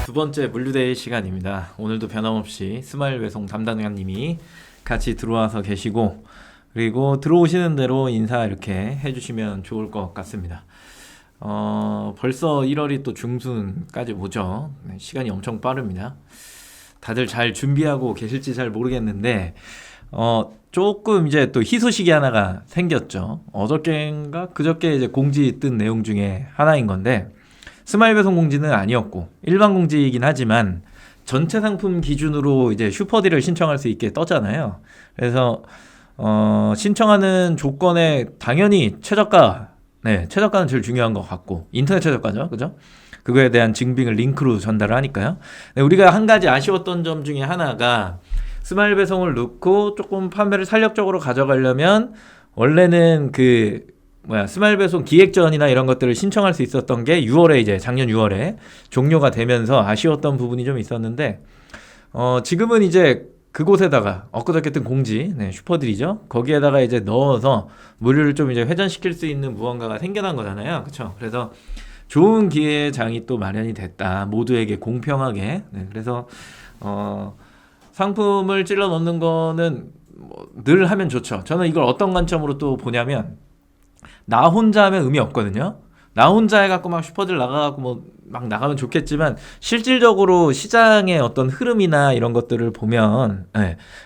두 번째 물류대의 시간입니다. 오늘도 변함없이 스마일 배송 담당자님이 같이 들어와서 계시고, 그리고 들어오시는 대로 인사 이렇게 해주시면 좋을 것 같습니다. 벌써 1월이 또 중순까지 오죠. 시간이 엄청 빠릅니다. 다들 잘 준비하고 계실지 잘 모르겠는데, 조금 이제 또 희소식이 하나가 생겼죠. 어저께인가 그저께 이제 공지 뜬 내용 중에 하나인 건데, 스마일 배송 공지는 아니었고 일반 공지이긴 하지만 전체 상품 기준으로 이제 슈퍼딜을 신청할 수 있게 떴잖아요. 그래서 신청하는 조건에 당연히 최저가, 최저가는 제일 중요한 것 같고, 인터넷 최저가죠, 그죠? 그거에 대한 증빙을 링크로 전달을 하니까요. 우리가 한 가지 아쉬웠던 점 중에 하나가, 스마일 배송을 넣고 조금 판매를 탄력적으로 가져가려면 원래는 스마일 배송 기획전이나 이런 것들을 신청할 수 있었던 게 6월에 이제 작년 6월에 종료가 되면서 아쉬웠던 부분이 좀 있었는데, 지금은 이제 그곳에다가 엊그저께 뜬 공지, 슈퍼딜이죠. 거기에다가 이제 넣어서 물류를 좀 이제 회전시킬 수 있는 무언가가 생겨난 거잖아요. 그렇죠? 그래서 좋은 기회의 장이 또 마련이 됐다. 모두에게 공평하게. 그래서 상품을 찔러 넣는 거는 늘 하면 좋죠. 저는 이걸 어떤 관점으로 또 보냐면, 나 혼자 하면 의미 없거든요. 나 혼자 해갖고 막 슈퍼딜 나가갖고 막 나가면 좋겠지만, 실질적으로 시장의 어떤 흐름이나 이런 것들을 보면,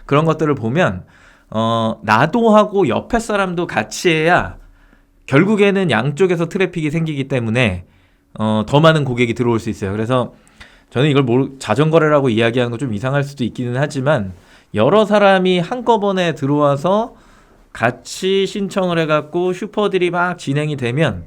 그런 것들을 보면, 나도 하고 옆에 사람도 같이 해야 결국에는 양쪽에서 트래픽이 생기기 때문에 더 많은 고객이 들어올 수 있어요. 그래서 저는 이걸 자전거래라고 이야기하는 거 좀 이상할 수도 있기는 하지만, 여러 사람이 한꺼번에 들어와서 같이 신청을 해갖고 슈퍼딜이 막 진행이 되면,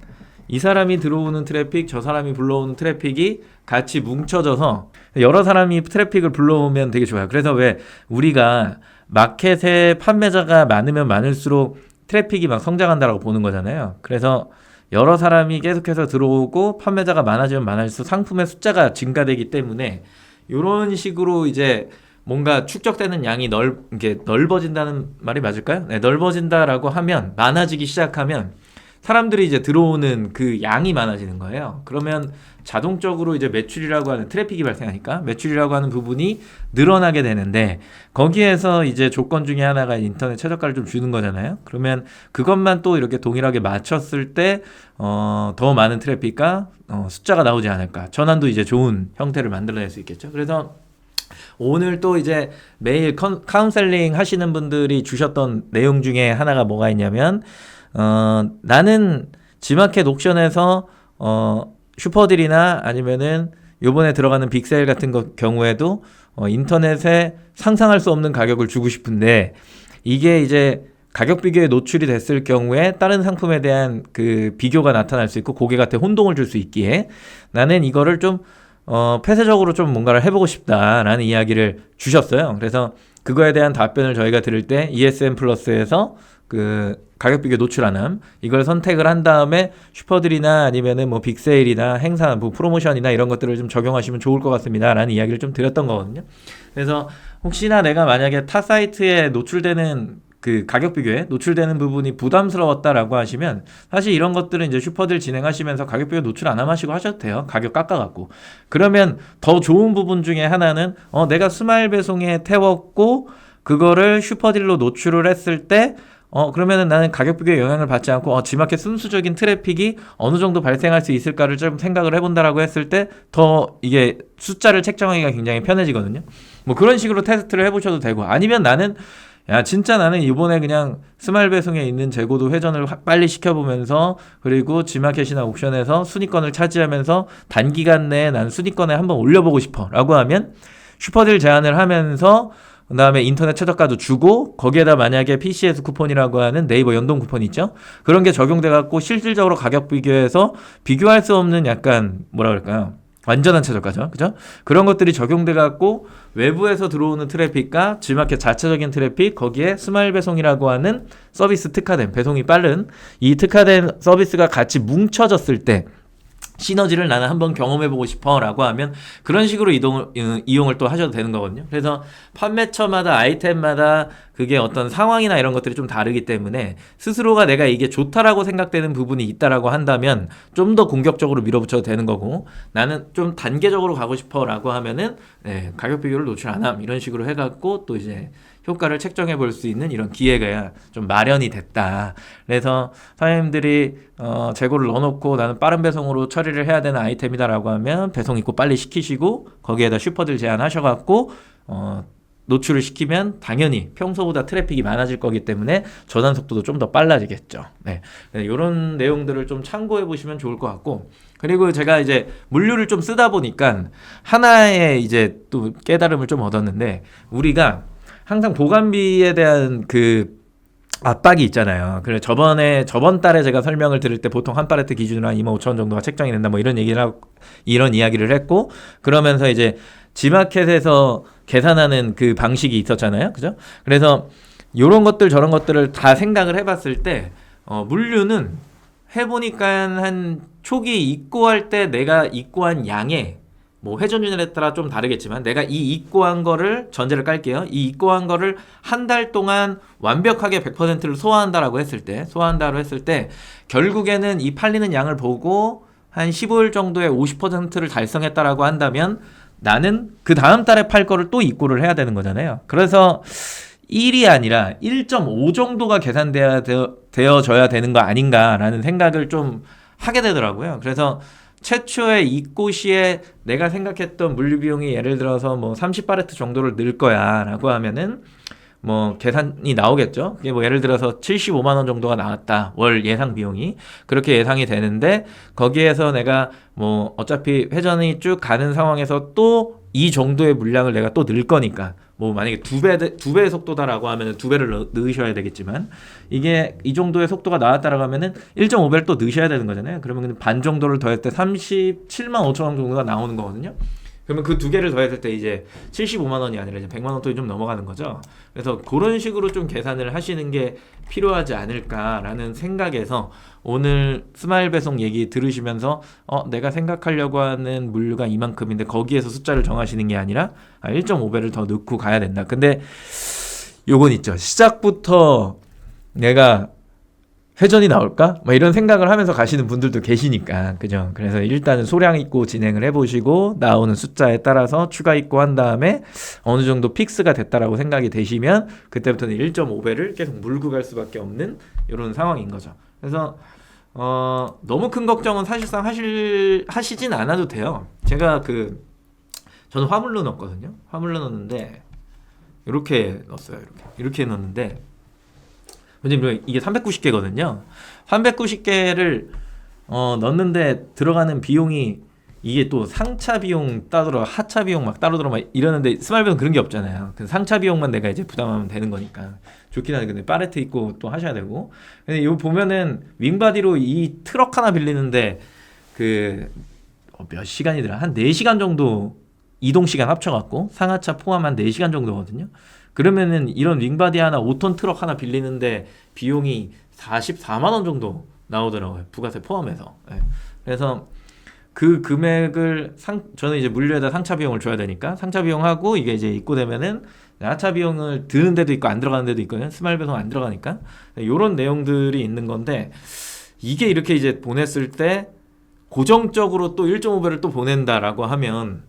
이 사람이 들어오는 트래픽, 저 사람이 불러오는 트래픽이 같이 뭉쳐져서 여러 사람이 트래픽을 불러오면 되게 좋아요. 그래서 왜 우리가 마켓에 판매자가 많으면 많을수록 트래픽이 막 성장한다라고 보는 거잖아요. 그래서 여러 사람이 계속해서 들어오고 판매자가 많아지면 많을수록 상품의 숫자가 증가되기 때문에, 이런 식으로 이제 뭔가 축적되는 양이 이게 넓어진다는 말이 맞을까요? 넓어진다라고 하면, 많아지기 시작하면 사람들이 이제 들어오는 그 양이 많아지는 거예요. 그러면 자동적으로 이제 매출이라고 하는, 트래픽이 발생하니까 매출이라고 하는 부분이 늘어나게 되는데, 거기에서 이제 조건 중에 하나가 인터넷 최저가를 좀 주는 거잖아요. 그러면 그것만 또 이렇게 동일하게 맞췄을 때 더 많은 트래픽과 숫자가 나오지 않을까. 전환도 이제 좋은 형태를 만들어낼 수 있겠죠. 그래서 오늘 또 이제 매일 카운셀링 하시는 분들이 주셨던 내용 중에 하나가 뭐가 있냐면, 나는 지마켓 옥션에서 슈퍼딜이나 아니면은 요번에 들어가는 빅세일 같은 경우에도 인터넷에 상상할 수 없는 가격을 주고 싶은데, 이게 이제 가격 비교에 노출이 됐을 경우에 다른 상품에 대한 그 비교가 나타날 수 있고 고객한테 혼동을 줄 수 있기에, 나는 이거를 좀 폐쇄적으로 좀 뭔가를 해보고 싶다라는 이야기를 주셨어요. 그래서 그거에 대한 답변을 저희가 들을 때 ESN 플러스에서 그 가격 비교 노출 안 함, 이걸 선택을 한 다음에 슈퍼딜이나 아니면은 빅세일이나 행사, 프로모션이나 이런 것들을 좀 적용하시면 좋을 것 같습니다 라는 이야기를 좀 드렸던 거거든요. 그래서 혹시나 내가 만약에 타 사이트에 노출되는 그 가격 비교에 노출되는 부분이 부담스러웠다라고 하시면, 사실 이런 것들은 이제 슈퍼딜 진행하시면서 가격 비교 노출 안 하시고 하셔도 돼요. 가격 깎아갖고. 그러면 더 좋은 부분 중에 하나는, 내가 스마일 배송에 태웠고 그거를 슈퍼딜로 노출을 했을 때, 그러면은 나는 가격 비교에 영향을 받지 않고 지마켓 순수적인 트래픽이 어느 정도 발생할 수 있을까를 좀 생각을 해본다라고 했을 때 더 이게 숫자를 책정하기가 굉장히 편해지거든요. 그런 식으로 테스트를 해보셔도 되고, 아니면 나는 진짜 나는 이번에 그냥 스마일 배송에 있는 재고도 회전을 빨리 시켜보면서, 그리고 지마켓이나 옥션에서 순위권을 차지하면서 단기간 내에 난 순위권에 한번 올려보고 싶어 라고 하면, 슈퍼딜 제한을 하면서 그 다음에 인터넷 최저가도 주고, 거기에다 만약에 PCS 쿠폰이라고 하는 네이버 연동 쿠폰이 있죠. 그런 게 적용돼갖고 실질적으로 가격 비교해서 비교할 수 없는 약간 뭐라 그럴까요? 완전한 최저가죠. 그죠? 그런 것들이 적용돼갖고 외부에서 들어오는 트래픽과 지마켓 자체적인 트래픽, 거기에 스마일 배송이라고 하는 서비스, 특화된 배송이 빠른 이 특화된 서비스가 같이 뭉쳐졌을 때, 시너지를 나는 한번 경험해보고 싶어라고 하면 그런 식으로 이용을 또 하셔도 되는 거거든요. 그래서 판매처마다 아이템마다 그게 어떤 상황이나 이런 것들이 좀 다르기 때문에 스스로가 내가 이게 좋다라고 생각되는 부분이 있다라고 한다면 좀 더 공격적으로 밀어붙여도 되는 거고, 나는 좀 단계적으로 가고 싶어라고 하면은 가격 비교를 노출 안 함, 이런 식으로 해갖고 또 이제 효과를 책정해 볼 수 있는 이런 기회가 좀 마련이 됐다. 그래서 사장님들이 재고를 넣어놓고 나는 빠른 배송으로 처리를 해야 되는 아이템이다라고 하면 배송 입고 빨리 시키시고 거기에다 슈퍼들 제한하셔갖고 노출을 시키면 당연히 평소보다 트래픽이 많아질 거기 때문에 전환 속도도 좀 더 빨라지겠죠. 네, 이런 내용들을 좀 참고해 보시면 좋을 것 같고, 그리고 제가 이제 물류를 좀 쓰다 보니까 하나의 이제 또 깨달음을 좀 얻었는데, 우리가 항상 보관비에 대한 그 압박이 있잖아요. 그래 저번 달에 제가 설명을 드릴 때 보통 한 팔레트 기준으로 한 25,000원 정도가 책정이 된다, 뭐 이런 얘기를 하고 이런 이야기를 했고, 그러면서 이제 지마켓에서 계산하는 그 방식이 있었잖아요. 그죠? 그래서 요런 것들 저런 것들을 다 생각을 해봤을 때 물류는 해보니까 한 초기 입고할 때 내가 입고한 양에 뭐 회전율에 따라 좀 다르겠지만 내가 이 입고한 거를 전제를 깔게요. 이 입고한 거를 한 달 동안 완벽하게 100%를 소화한다고 했을 때 결국에는 이 팔리는 양을 보고 한 15일 정도에 50%를 달성했다라고 한다면 나는 그 다음 달에 팔 거를 또 입고를 해야 되는 거잖아요. 그래서 1이 아니라 1.5 정도가 되어져야 되는 거 아닌가라는 생각을 좀 하게 되더라고요. 그래서 최초의 입고 시에 내가 생각했던 물류 비용이 예를 들어서 뭐 30바레트 정도를 늘 거야 라고 하면은 뭐 계산이 나오겠죠. 그게 뭐 예를 들어서 75만 원 정도가 나왔다, 월 예상 비용이 그렇게 예상이 되는데, 거기에서 내가 뭐 어차피 회전이 쭉 가는 상황에서 또 이 정도의 물량을 내가 또 늘 거니까, 뭐 만약에 두 배의 속도다라고 하면은 두 배를 넣으셔야 되겠지만, 이게 이 정도의 속도가 나왔다라고 하면은 1.5배를 또 넣으셔야 되는 거잖아요. 그러면 반 정도를 더했을 때 37만 5천 원 정도가 나오는 거거든요. 그러면 그 두 개를 더했을 때 이제 75만 원이 아니라 이제 100만 원 돈이 좀 넘어가는 거죠. 그래서 그런 식으로 좀 계산을 하시는 게 필요하지 않을까라는 생각에서 오늘 스마일 배송 얘기 들으시면서 내가 생각하려고 하는 물류가 이만큼인데 거기에서 숫자를 정하시는 게 아니라 1.5배를 더 넣고 가야 된다. 근데 요건 있죠. 시작부터 내가 회전이 나올까? 뭐 이런 생각을 하면서 가시는 분들도 계시니까, 그죠? 그래서 일단은 소량 입고 진행을 해보시고 나오는 숫자에 따라서 추가 입고 한 다음에 어느 정도 픽스가 됐다라고 생각이 되시면 그때부터는 1.5배를 계속 물고 갈 수밖에 없는 이런 상황인 거죠. 그래서 너무 큰 걱정은 사실상 하시진 않아도 돼요. 제가 저는 화물로 넣었거든요. 화물로 넣었는데 이렇게 넣었어요. 이렇게 넣었는데, 왜냐면 이게 390개거든요. 390개를 넣는데 들어가는 비용이 이게 또 상차 비용 따로 들어, 하차 비용 막 따로 들어 막 이러는데 스마일배송 그런 게 없잖아요. 그 상차 비용만 내가 이제 부담하면 되는 거니까 좋긴 한데, 근데 팔레트 입고 또 하셔야 되고. 근데 이거 보면은 윙바디로 이 트럭 하나 빌리는데 몇 시간이더라? 한 4시간 정도 이동 시간 합쳐갖고 상하차 포함한 4시간 정도거든요. 그러면은 이런 윙바디 하나 5톤 트럭 하나 빌리는데 비용이 44만 원 정도 나오더라고요. 부가세 포함해서. 네. 그래서 그 금액을 저는 이제 물류에다 상차 비용을 줘야 되니까 상차 비용하고 이게 이제 입고되면은 하차 비용을 드는 데도 있고 안 들어가는 데도 있거든요. 스마일 배송 안 들어가니까. 이런 내용들이 있는 건데, 이게 이렇게 이제 보냈을 때 고정적으로 또 1.5배를 또 보낸다라고 하면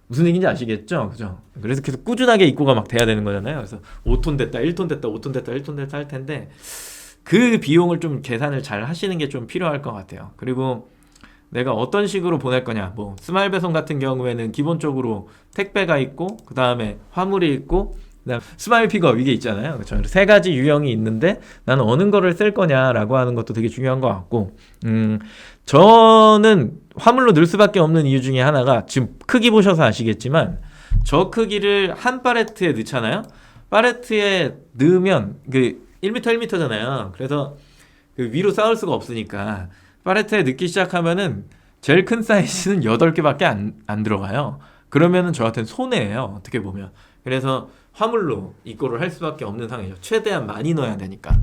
무슨 얘기인지 아시겠죠? 그죠? 그래서 계속 꾸준하게 입고가 막 돼야 되는 거잖아요. 그래서 5톤 됐다, 1톤 됐다, 5톤 됐다, 1톤 됐다 할 텐데, 그 비용을 좀 계산을 잘 하시는 게 좀 필요할 것 같아요. 그리고 내가 어떤 식으로 보낼 거냐, 뭐 스마일 배송 같은 경우에는 기본적으로 택배가 있고, 그 다음에 화물이 있고, 그다음 스마일 픽업 이게 있잖아요. 그렇죠? 세 가지 유형이 있는데 나는 어느 거를 쓸 거냐라고 하는 것도 되게 중요한 것 같고, 저는 화물로 넣을 수밖에 없는 이유 중에 하나가, 지금 크기 보셔서 아시겠지만 저 크기를 한 팔레트에 넣잖아요. 팔레트에 넣으면 1m 1m잖아요. 그래서 위로 쌓을 수가 없으니까 팔레트에 넣기 시작하면은 제일 큰 사이즈는 8개밖에 안 들어가요. 그러면은 저한테는 손해예요, 어떻게 보면. 그래서 화물로 입고를 할 수밖에 없는 상황이죠. 최대한 많이 넣어야 되니까.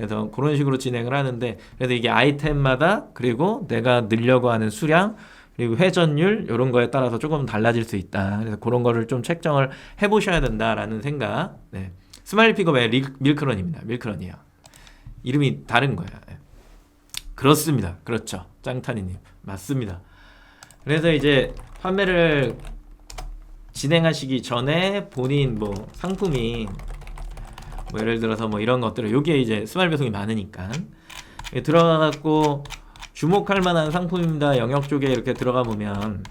그래서 그런 식으로 진행을 하는데, 그래서 이게 아이템마다 그리고 내가 넣으려고 하는 수량 그리고 회전율 이런 거에 따라서 조금 달라질 수 있다. 그래서 그런 거를 좀 책정을 해보셔야 된다라는 생각. 네. 스마일 픽업의 밀크런입니다. 밀크런이에요. 이름이 다른 거야. 그렇습니다. 그렇죠. 짱타니님 맞습니다. 그래서 이제 판매를 진행하시기 전에 본인 뭐 상품이 뭐 예를 들어서 뭐 이런 것들을, 여기에 이제 스마일 배송이 많으니까 들어가갖고 주목할 만한 상품입니다 영역 쪽에 이렇게 들어가 보면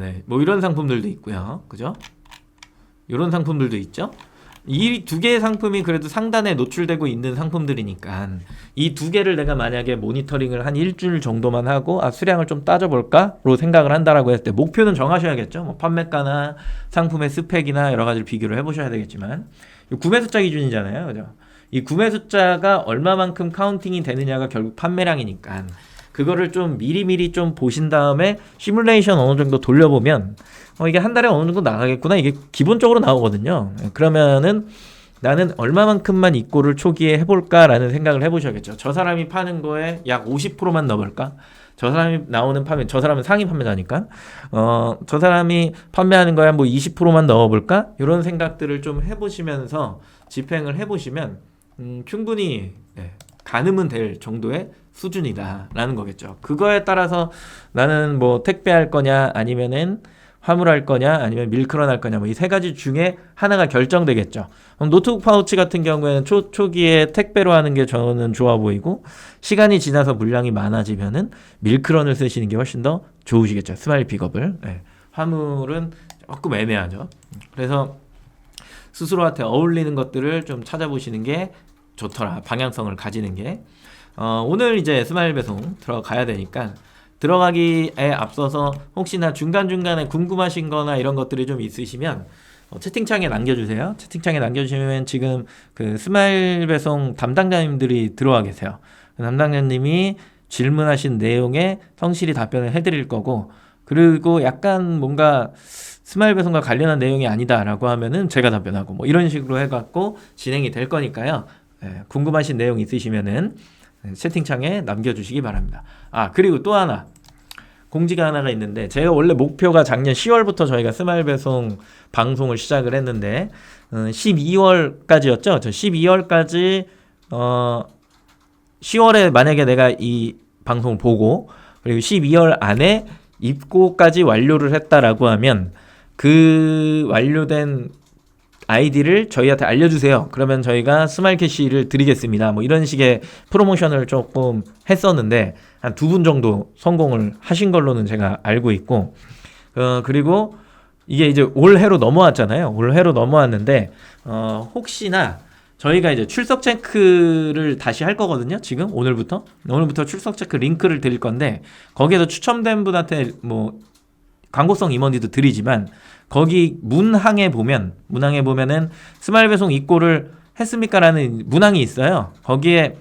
네. 뭐 이런 상품들도 있고요. 그죠? 이런 상품들도 있죠. 이 두 개의 상품이 그래도 상단에 노출되고 있는 상품들이니까 이 두 개를 내가 만약에 모니터링을 한 일주일 정도만 하고 수량을 좀 따져볼까로 생각을 한다라고 했을 때 목표는 정하셔야겠죠. 뭐 판매가나 상품의 스펙이나 여러 가지를 비교를 해보셔야 되겠지만, 구매 숫자 기준이잖아요. 그죠? 이 구매 숫자가 얼마만큼 카운팅이 되느냐가 결국 판매량이니까 그거를 좀 미리미리 좀 보신 다음에 시뮬레이션 어느 정도 돌려보면 이게 한 달에 어느 정도 나가겠구나, 이게 기본적으로 나오거든요. 그러면은 나는 얼마만큼만 입고를 초기에 해볼까라는 생각을 해보셔야겠죠. 저 사람이 파는 거에 약 50%만 넣어볼까? 저 사람이 나오는 판매, 저 사람은 상위 판매자니까 저 사람이 판매하는 거에 뭐 20%만 넣어볼까? 이런 생각들을 좀 해보시면서 집행을 해보시면 충분히 가늠은 될 정도의 수준이다라는 거겠죠. 그거에 따라서 나는 뭐 택배할 거냐 아니면은 화물할 거냐 아니면 밀크런 할 거냐, 뭐 이 세 가지 중에 하나가 결정되겠죠. 노트북 파우치 같은 경우에는 초기에 택배로 하는 게 저는 좋아 보이고, 시간이 지나서 물량이 많아지면은 밀크런을 쓰시는 게 훨씬 더 좋으시겠죠. 스마일 픽업을. 화물은 조금 애매하죠. 그래서 스스로한테 어울리는 것들을 좀 찾아보시는 게 좋더라. 방향성을 가지는 게. 오늘 이제 스마일 배송 들어가야 되니까 들어가기에 앞서서 혹시나 중간중간에 궁금하신 거나 이런 것들이 좀 있으시면 채팅창에 남겨주세요. 채팅창에 남겨주시면 지금 그 스마일 배송 담당자님들이 들어와 계세요. 그 담당자님이 질문하신 내용에 성실히 답변을 해드릴 거고, 그리고 약간 뭔가 스마일 배송과 관련한 내용이 아니다라고 하면은 제가 답변하고 뭐 이런 식으로 해갖고 진행이 될 거니까요. 궁금하신 내용 있으시면은 채팅창에 남겨주시기 바랍니다. 그리고 또 하나 공지가 하나가 있는데, 제가 원래 목표가 작년 10월부터 저희가 스마일 배송 방송을 시작을 했는데 12월까지였죠. 저 12월까지 10월에 만약에 내가 이 방송을 보고 그리고 12월 안에 입고까지 완료를 했다라고 하면 그 완료된 아이디를 저희한테 알려주세요. 그러면 저희가 스마일 캐시를 드리겠습니다. 뭐 이런 식의 프로모션을 조금 했었는데 한 2분 정도 성공을 하신 걸로는 제가 알고 있고, 그리고 이게 이제 올해로 넘어왔잖아요. 올해로 넘어왔는데 혹시나 저희가 이제 출석 체크를 다시 할 거거든요. 지금 오늘부터 출석 체크 링크를 드릴 건데, 거기에서 추첨된 분한테 뭐 광고성 임원들도 드리지만 거기 문항에 보면은 스마일 배송 입고를 했습니까? 라는 문항이 있어요. 거기에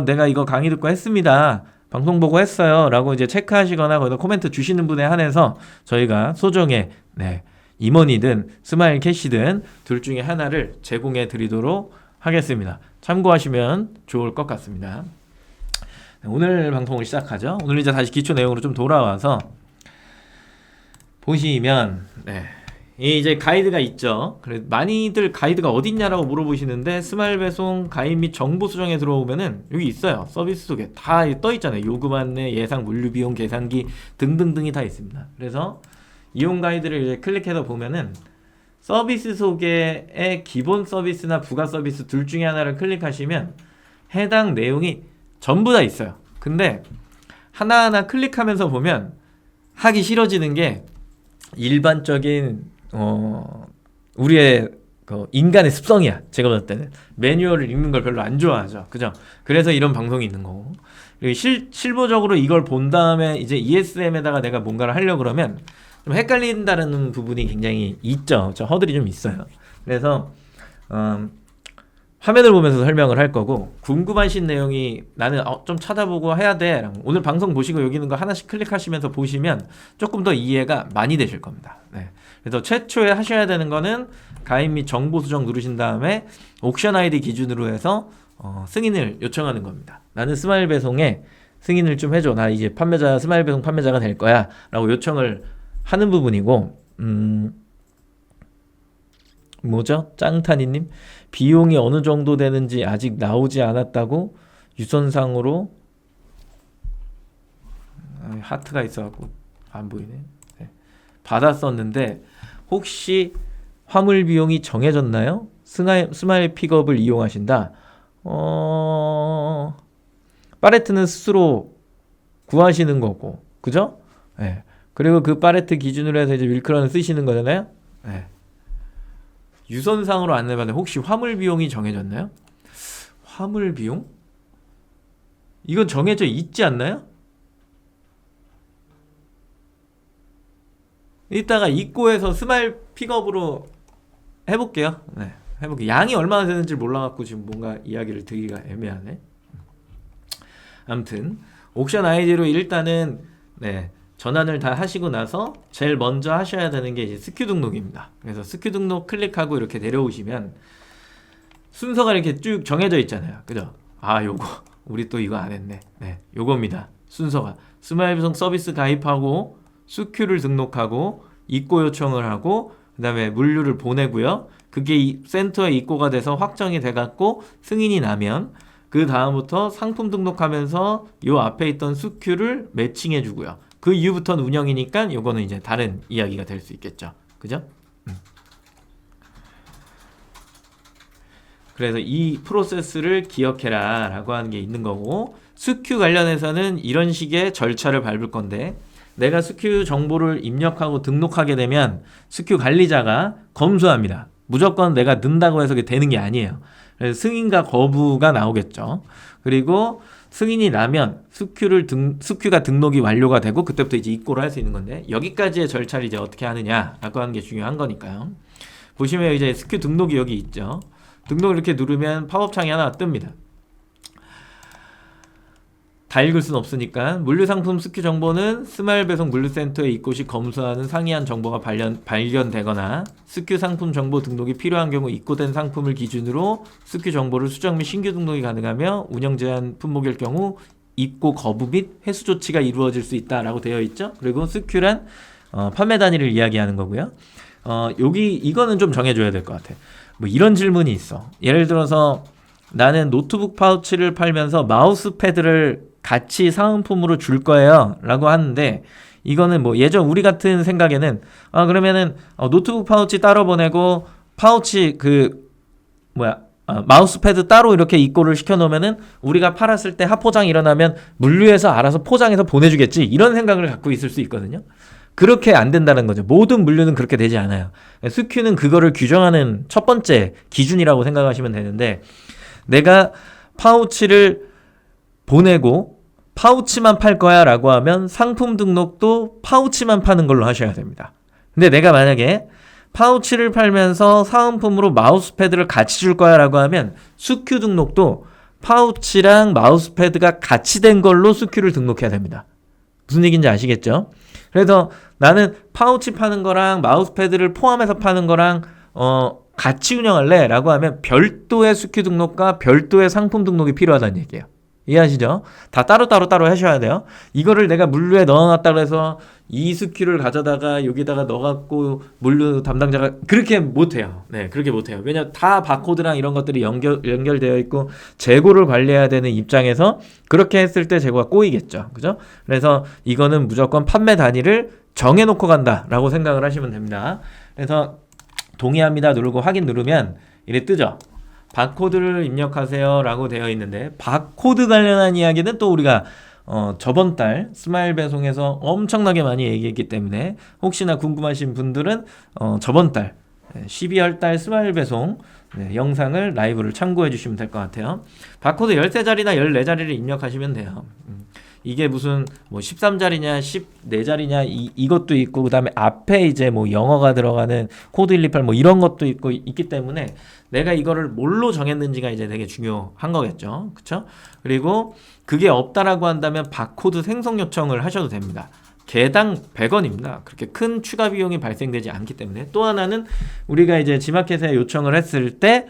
내가 이거 강의 듣고 했습니다, 방송 보고 했어요 라고 이제 체크하시거나 거기다 코멘트 주시는 분에 한해서 저희가 소정의 임원이든 스마일 캐시든 둘 중에 하나를 제공해 드리도록 하겠습니다. 참고하시면 좋을 것 같습니다. 오늘 방송을 시작하죠. 오늘 이제 다시 기초 내용으로 좀 돌아와서 보시면 이제 가이드가 있죠. 그래 많이들 가이드가 어딨냐라고 물어보시는데, 스마일 배송 가입 및 정보 수정에 들어오면은 여기 있어요. 서비스 속에 다 떠 있잖아요. 요금 안내, 예상 물류 비용, 계산기 등등등이 다 있습니다. 그래서 이용 가이드를 이제 클릭해서 보면은 서비스 소개의 기본 서비스나 부가 서비스 둘 중에 하나를 클릭하시면 해당 내용이 전부 다 있어요. 근데 하나하나 클릭하면서 보면 하기 싫어지는 게, 일반적인 우리의 인간의 습성이야. 제가 봤을 때는 매뉴얼을 읽는 걸 별로 안 좋아하죠. 그죠? 그래서 이런 방송이 있는 거고, 그리고 실무적으로 이걸 본 다음에 이제 ESM에다가 내가 뭔가를 하려고 그러면 좀 헷갈린다는 부분이 굉장히 있죠. 저 허들이 좀 있어요. 그래서 화면을 보면서 설명을 할 거고, 궁금하신 내용이 나는 좀 찾아보고 해야 돼, 오늘 방송 보시고 여기 있는 거 하나씩 클릭하시면서 보시면 조금 더 이해가 많이 되실 겁니다. 네. 그래서 최초에 하셔야 되는 거는 가입 및 정보 수정 누르신 다음에 옥션 아이디 기준으로 해서 승인을 요청하는 겁니다. 나는 스마일 배송에 승인을 좀 해줘, 나 이제 판매자, 스마일 배송 판매자가 될 거야 라고 요청을 하는 부분이고, 뭐죠? 짱타니님, 비용이 어느 정도 되는지 아직 나오지 않았다고 유선상으로 하트가 있어갖고 안 보이네. 네. 받았었는데 혹시 화물 비용이 정해졌나요? 스마일 픽업을 이용하신다. 팔레트는 스스로 구하시는 거고, 그죠? 네. 그리고 그 팔레트 기준으로 해서 이제 윌크런을 쓰시는 거잖아요. 네. 유선상으로 안내받는, 혹시 화물 비용이 정해졌나요? 화물 비용? 이건 정해져 있지 않나요? 이따가 입고해서 스마일 픽업으로 해볼게요. 네, 해볼게요. 양이 얼마나 되는지 몰라갖고 지금 뭔가 이야기를 드리기가 애매하네. 아무튼 옥션 아이디로 일단은 네, 전환을 다 하시고 나서 제일 먼저 하셔야 되는 게 이제 스큐 등록입니다. 그래서 스큐 등록 클릭하고 이렇게 내려오시면 순서가 이렇게 쭉 정해져 있잖아요. 그죠? 요거 우리 또 이거 안 했네. 네, 요겁니다. 순서가 스마일 배송 서비스 가입하고 스큐를 등록하고 입고 요청을 하고 그 다음에 물류를 보내고요. 그게 센터에 입고가 돼서 확정이 돼갖고 승인이 나면 그 다음부터 상품 등록하면서 요 앞에 있던 스큐를 매칭해 주고요. 그 이후부터는 운영이니까 요거는 이제 다른 이야기가 될 수 있겠죠. 그죠? 그래서 이 프로세스를 기억해라 라고 하는 게 있는 거고, 스큐 관련해서는 이런 식의 절차를 밟을 건데, 내가 스큐 정보를 입력하고 등록하게 되면 스큐 관리자가 검수합니다. 무조건 내가 넣는다고 해서 되는 게 아니에요. 그래서 승인과 거부가 나오겠죠. 그리고 승인이 나면 스큐가 등록이 완료가 되고 그때부터 이제 입고를 할 수 있는 건데, 여기까지의 절차를 이제 어떻게 하느냐라고 하는 게 중요한 거니까요. 보시면 이제 스큐 등록이 여기 있죠. 등록을 이렇게 누르면 팝업 창이 하나 뜹니다. 다 읽을 수는 없으니까 물류상품 스큐 정보는 스마일 배송 물류센터에 입고 시 검수하는 상이한 정보가 발견되거나 스큐 상품 정보 등록이 필요한 경우 입고된 상품을 기준으로 스큐 정보를 수정 및 신규 등록이 가능하며 운영 제한 품목일 경우 입고 거부 및 회수 조치가 이루어질 수 있다라고 되어 있죠. 그리고 스큐란 판매 단위를 이야기하는 거고요. 이거는 좀 정해줘야 될 것 같아. 뭐 이런 질문이 있어. 예를 들어서 나는 노트북 파우치를 팔면서 마우스 패드를 같이 사은품으로 줄 거예요 라고 하는데, 이거는 뭐 예전 우리 같은 생각에는 그러면은 노트북 파우치 따로 보내고 파우치 마우스 패드 따로 이렇게 입고를 시켜 놓으면은 우리가 팔았을 때 합포장 일어나면 물류에서 알아서 포장해서 보내주겠지, 이런 생각을 갖고 있을 수 있거든요. 그렇게 안 된다는 거죠. 모든 물류는 그렇게 되지 않아요. 스큐는 그거를 규정하는 첫 번째 기준이라고 생각하시면 되는데, 내가 파우치를 보내고 파우치만 팔 거야 라고 하면 상품 등록도 파우치만 파는 걸로 하셔야 됩니다. 근데 내가 만약에 파우치를 팔면서 사은품으로 마우스패드를 같이 줄 거야 라고 하면 스큐 등록도 파우치랑 마우스패드가 같이 된 걸로 스큐를 등록해야 됩니다. 무슨 얘기인지 아시겠죠? 그래서 나는 파우치 파는 거랑 마우스패드를 포함해서 파는 거랑 같이 운영할래 라고 하면 별도의 스큐 등록과 별도의 상품 등록이 필요하다는 얘기예요. 이해하시죠? 다 따로 하셔야 돼요. 이거를 내가 물류에 넣어놨다고 해서 이 스큐를 가져다가 여기다가 넣어갖고 물류 담당자가 그렇게 못해요. 네, 그렇게 못해요. 왜냐면 다 바코드랑 이런 것들이 연결되어 있고 재고를 관리해야 되는 입장에서 그렇게 했을 때 재고가 꼬이겠죠. 그죠? 그래서 이거는 무조건 판매 단위를 정해놓고 간다라고 생각을 하시면 됩니다. 그래서 동의합니다 누르고 확인 누르면 이래 뜨죠. 바코드를 입력하세요 라고 되어 있는데, 바코드 관련한 이야기는 또 우리가 저번 달 스마일 배송에서 엄청나게 많이 얘기했기 때문에 혹시나 궁금하신 분들은 저번 달 12월 달 스마일 배송 영상을 라이브를 참고해 주시면 될 것 같아요. 바코드 13자리나 14자리를 입력하시면 돼요. 이게 무슨 뭐 13자리냐 14자리냐 이것도 있고 그다음에 앞에 이제 뭐 영어가 들어가는 코드 128 뭐 이런 것도 있고 있기 때문에 내가 이거를 뭘로 정했는지가 이제 되게 중요한 거겠죠. 그쵸? 그리고 그게 없다라고 한다면 바코드 생성 요청을 하셔도 됩니다. 개당 100원입니다. 그렇게 큰 추가 비용이 발생되지 않기 때문에. 또 하나는 우리가 이제 지마켓에 요청을 했을 때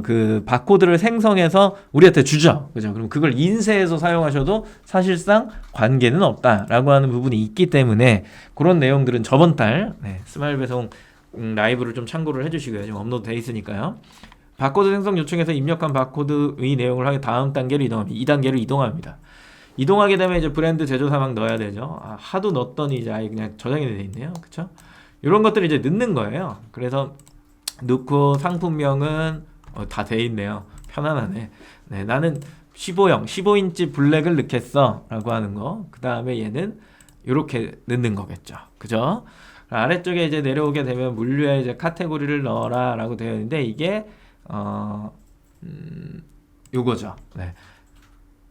그 바코드를 생성해서 우리한테 주죠. 그죠? 그럼 그걸 인쇄해서 사용하셔도 사실상 관계는 없다라고 하는 부분이 있기 때문에 그런 내용들은 저번 달 스마일 배송 라이브를 좀 참고를 해주시고요. 지금 업로드 돼 있으니까요. 바코드 생성 요청에서 입력한 바코드의 내용을 하여 다음 단계로 이동합니다. 2단계로 이동합니다. 이동하게 되면 이제 브랜드 제조 사망 넣어야 되죠. 하도 넣었더니 이제 아예 그냥 저장이 돼 있네요. 그쵸? 이런 것들을 이제 넣는 거예요. 그래서 넣고 상품명은 다 돼 있네요. 편안하네. 네, 나는 15인치 블랙을 넣겠어 라고 하는 거. 그 다음에 얘는 이렇게 넣는 거겠죠. 그죠? 아래쪽에 이제 내려오게 되면 물류에 이제 카테고리를 넣어라 라고 되어 있는데 이게 요거죠. 네.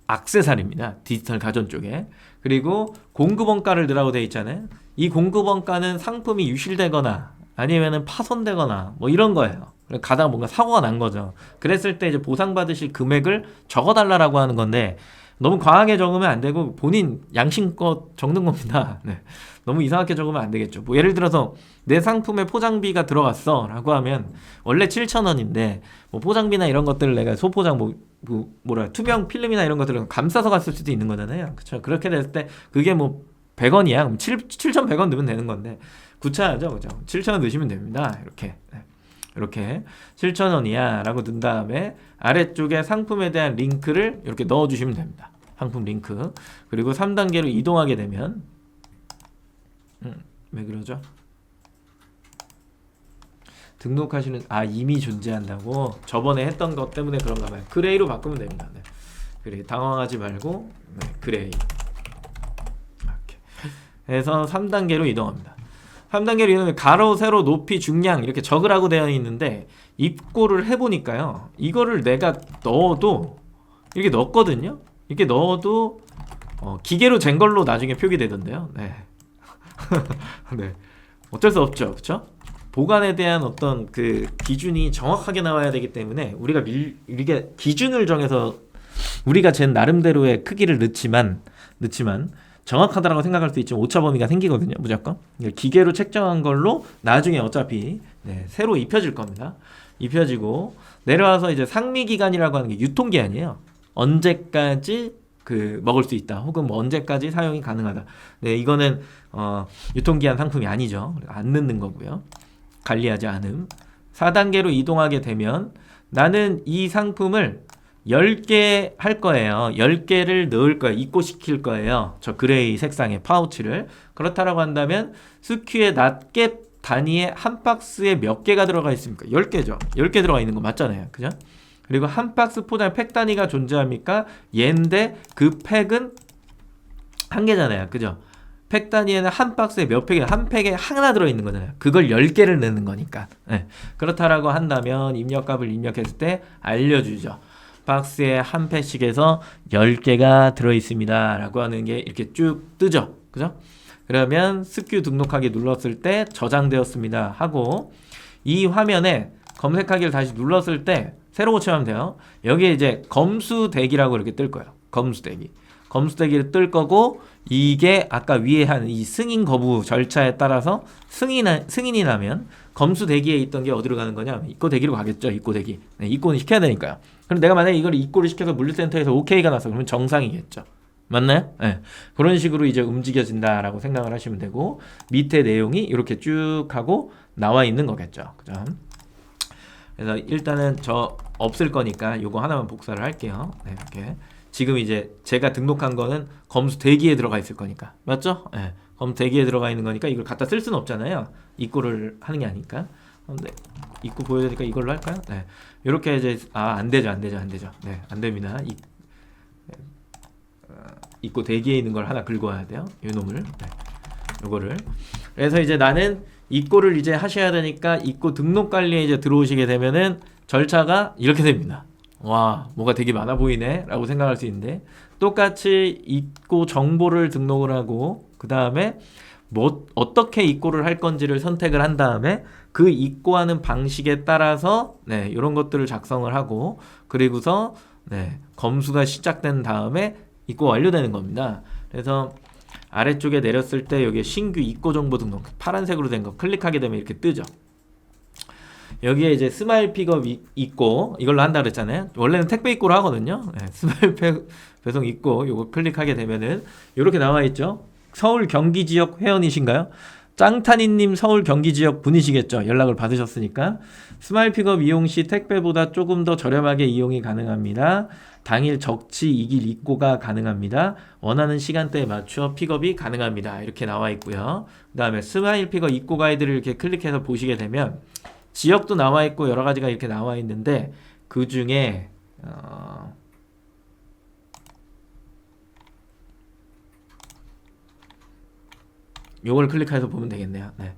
액세서리입니다. 디지털 가전 쪽에. 그리고 공급원가를 넣으라고 되어 있잖아요. 이 공급원가는 상품이 유실되거나 아니면은 파손되거나 뭐 이런 거예요. 가다가 뭔가 사고가 난 거죠. 그랬을 때 이제 보상받으실 금액을 적어달라고 하는 건데 너무 과하게 적으면 안 되고 본인 양심껏 적는 겁니다. 네. 너무 이상하게 적으면 안 되겠죠. 뭐 예를 들어서 내 상품에 포장비가 들어갔어 라고 하면 원래 7,000원인데 뭐 포장비나 이런 것들을 내가 소포장 투명 필름이나 이런 것들을 감싸서 갔을 수도 있는 거잖아요. 그렇죠? 그렇게 됐을 때 그게 뭐 100원이야. 그럼 7,100원 넣으면 되는 건데 구차하죠. 그죠? 7,000원 넣으시면 됩니다. 이렇게. 네. 이렇게 7,000원이야 라고 넣은 다음에 아래쪽에 상품에 대한 링크를 이렇게 넣어주시면 됩니다. 상품 링크. 그리고 3단계로 이동하게 되면 왜 그러죠? 등록하시는 이미 존재한다고 저번에 했던 것 때문에 그런가 봐요. 그레이로 바꾸면 됩니다. 네. 그레이 당황하지 말고 그레이 이렇게 해서 3단계로 이동합니다. 3단계로 이동하면 가로, 세로, 높이, 중량 이렇게 적으라고 되어 있는데 입고를 해보니까요. 이거를 내가 넣어도 이렇게 넣었거든요. 이렇게 넣어도 기계로 잰 걸로 나중에 표기되던데요. 네. 네. 어쩔 수 없죠. 그쵸? 보관에 대한 어떤 그 기준이 정확하게 나와야 되기 때문에 우리가 기준을 정해서 우리가 잰 나름대로의 크기를 넣지만 정확하다라고 생각할 수 있지만 오차 범위가 생기거든요. 무조건 기계로 책정한 걸로 나중에 어차피 새로 입혀질 겁니다. 입혀지고 내려와서 이제 상미기간이라고 하는 게 유통기한이에요. 언제까지 먹을 수 있다 혹은 뭐 언제까지 사용이 가능하다. 네, 이거는 유통기한 상품이 아니죠. 안 넣는 거고요. 관리하지 않음. 4단계로 이동하게 되면 나는 이 상품을 10개 할 거예요. 10개를 넣을 거예요. 입고시킬 거예요. 저 그레이 색상의 파우치를. 그렇다라고 한다면 스큐의 낱개 단위의 한 박스에 몇 개가 들어가 있습니까? 10개죠. 10개 들어가 있는 거 맞잖아요. 그죠? 그리고 한 박스 포장에 팩 단위가 존재합니까? 얘인데 그 팩은 한 개잖아요. 그죠? 팩 단위에는 한 박스에 몇 팩이 한 팩에 하나 들어있는 거잖아요. 그걸 10개를 넣는 거니까. 네. 그렇다라고 한다면 입력값을 입력했을 때 알려주죠. 박스에 한 팩씩에서 10개가 들어있습니다 라고 하는 게 이렇게 쭉 뜨죠. 그죠? 그러면 스큐 등록하기 눌렀을 때 저장되었습니다 하고 이 화면에 검색하기를 다시 눌렀을 때 새로 고쳐하면 돼요. 여기에 이제 검수대기라고 이렇게 뜰 거예요. 검수대기를 뜰 거고 이게 아까 위에 한 이 승인 거부 절차에 따라서 승인이 나면 검수대기에 있던 게 어디로 가는 거냐? 입고대기로 가겠죠. 입고대기. 네, 입고는 시켜야 되니까요. 그럼 내가 만약에 이걸 입고를 시켜서 물류센터에서 OK가 나서 그러면 정상이겠죠. 맞나요? 네. 그런 식으로 이제 움직여진다라고 생각을 하시면 되고 밑에 내용이 이렇게 쭉 하고 나와 있는 거겠죠. 그죠? 그래서 일단은 저 없을 거니까 요거 하나만 복사를 할게요. 네, 이렇게. 지금 이제 제가 등록한 거는 검수 대기에 들어가 있을 거니까. 맞죠? 네. 검수 대기에 들어가 있는 거니까 이걸 갖다 쓸 수는 없잖아요. 입고를 하는 게 아니니까. 근데 입고 보여야 되니까 이걸로 할까요? 네. 이렇게 이제 안 되죠. 네, 안 됩니다. 입고 대기에 있는 걸 하나 긁어야 돼요. 이 놈을. 네. 요거를. 그래서 이제 나는 입고를 이제 하셔야 되니까 입고 등록 관리에 이제 들어오시게 되면은 절차가 이렇게 됩니다. 와, 뭐가 되게 많아 보이네 라고 생각할 수 있는데, 똑같이 입고 정보를 등록을 하고 그 다음에 뭐 어떻게 입고를 할 건지를 선택을 한 다음에 그 입고하는 방식에 따라서 네, 이런 것들을 작성을 하고, 그리고서 네, 검수가 시작된 다음에 입고 완료되는 겁니다. 그래서 아래쪽에 내렸을 때 여기에 신규 입고 정보 등록 파란색으로 된 거 클릭하게 되면 이렇게 뜨죠. 여기에 이제 스마일 픽업 입고 이걸로 한다 그랬잖아요. 원래는 택배 입고로 하거든요. 네, 스마일 배송 입고 요거 클릭하게 되면은 이렇게 나와 있죠. 서울 경기 지역 회원이신가요? 짱타니님 서울 경기 지역 분이시겠죠. 연락을 받으셨으니까. 스마일 픽업 이용 시 택배보다 조금 더 저렴하게 이용이 가능합니다. 당일 적치 2길 입고가 가능합니다. 원하는 시간대에 맞춰 픽업이 가능합니다. 이렇게 나와 있고요. 그 다음에 스마일 픽업 입고 가이드를 이렇게 클릭해서 보시게 되면 지역도 나와 있고 여러 가지가 이렇게 나와 있는데, 그 중에 요걸 클릭해서 보면 되겠네요. 네.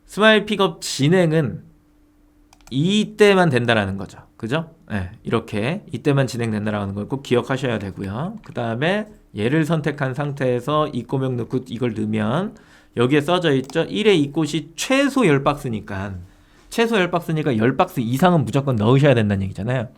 스마일 픽업 진행은 이때만 된다라는 거죠. 그죠? 네, 이렇게 이때만 진행된다라는 걸 꼭 기억하셔야 되고요. 그 다음에 얘를 선택한 상태에서 입고명 넣고 이걸 넣으면 여기에 써져 있죠. 1회 입고 시 최소 10박스니까 최소 10박스니까 10박스 이상은 무조건 넣으셔야 된다는 얘기잖아요.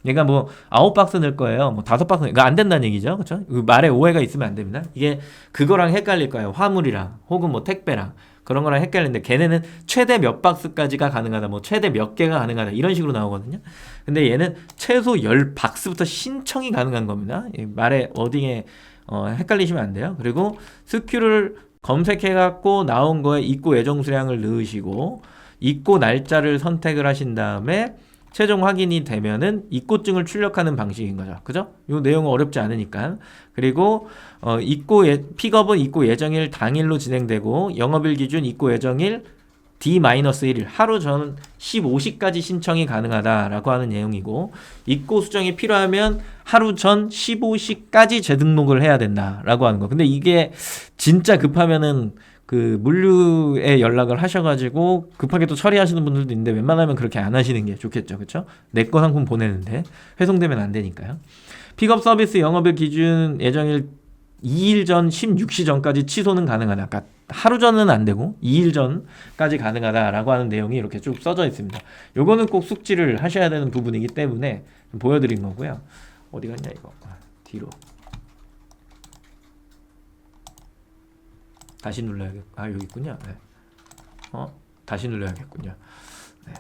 얘가 뭐 9박스 넣을 거예요. 뭐 5박스, 이거 안 된다는 얘기죠. 그쵸? 그 말에 오해가 있으면 안 됩니다. 이게 그거랑 헷갈릴 거예요. 화물이랑 혹은 뭐 택배랑 그런 거랑 헷갈리는데, 걔네는 최대 몇 박스까지가 가능하다, 뭐 최대 몇 개가 가능하다 이런 식으로 나오거든요. 근데 얘는 최소 10박스부터 신청이 가능한 겁니다. 말에 워딩에 헷갈리시면 안 돼요. 그리고 스큐를 검색해갖고 나온 거에 입고 예정 수량을 넣으시고 입고 날짜를 선택을 하신 다음에 최종 확인이 되면은 입고증을 출력하는 방식인 거죠. 그죠? 이 내용은 어렵지 않으니까. 그리고 픽업은 입고 예정일 당일로 진행되고 영업일 기준 입고 예정일 D-1일 하루 전 15시까지 신청이 가능하다라고 하는 내용이고, 입고 수정이 필요하면 하루 전 15시까지 재등록을 해야 된다라고 하는 거. 근데 이게 진짜 급하면은 그 물류에 연락을 하셔가지고 급하게 또 처리하시는 분들도 있는데, 웬만하면 그렇게 안 하시는 게 좋겠죠. 그쵸? 내 거 상품 보내는데 회송되면 안 되니까요. 픽업 서비스 영업일 기준 예정일 2일 전 16시 전까지 취소는 가능하다. 그러니까 하루 전은 안 되고 2일 전까지 가능하다라고 하는 내용이 이렇게 쭉 써져 있습니다. 요거는 꼭 숙지를 하셔야 되는 부분이기 때문에 좀 보여드린 거고요. 어디 갔냐 이거. 뒤로 다시 눌러야겠. 여기 있군요. 네. 다시 눌러야겠군요. 네.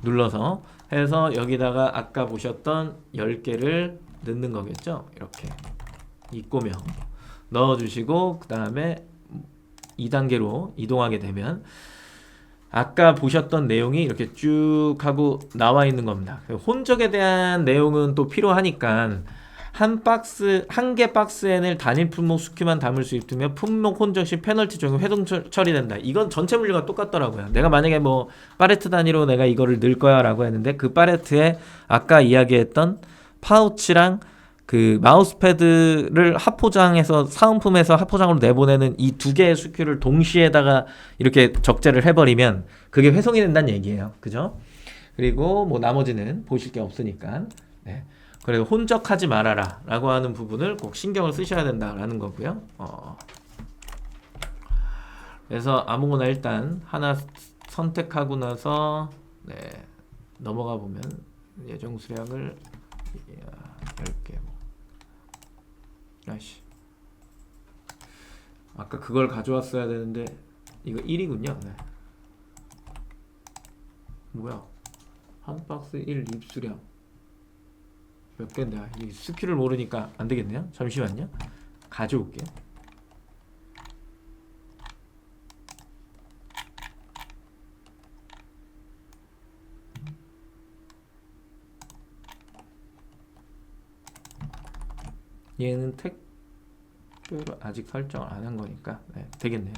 눌러서 해서 여기다가 아까 보셨던 10개를 넣는 거겠죠. 이렇게 입고명 넣어주시고 그 다음에 2단계로 이동하게 되면 아까 보셨던 내용이 이렇게 쭉 하고 나와 있는 겁니다. 혼적에 대한 내용은 또 필요하니까 한 개 박스에는 단일 품목 스큐만 담을 수 있으며 품목 혼적 시 페널티 적용 회동 처리된다. 이건 전체 물류가 똑같더라고요. 내가 만약에 뭐 팔레트 단위로 내가 이거를 넣을 거야 라고 했는데, 그 팔레트에 아까 이야기했던 파우치랑 그 마우스패드를 합포장해서 사은품에서 합포장으로 내보내는 이 두 개의 스큐를 동시에다가 이렇게 적재를 해버리면 그게 회송이 된다는 얘기예요. 그죠? 그리고 뭐 나머지는 보실 게 없으니까. 네. 그래서 혼적하지 말아라 라고 하는 부분을 꼭 신경을 쓰셔야 된다라는 거고요. 그래서 아무거나 일단 하나 선택하고 나서 네, 넘어가 보면 예정 수량을 10개. 아이씨, 아까 그걸 가져왔어야 되는데 이거 1이군요. 네. 뭐야, 한 박스 1 입수량 몇 개인데, 이 스킬을 모르니까 안 되겠네요. 잠시만요. 가져올게요. 얘는 택배로 아직 설정을 안 한 거니까 네, 되겠네요.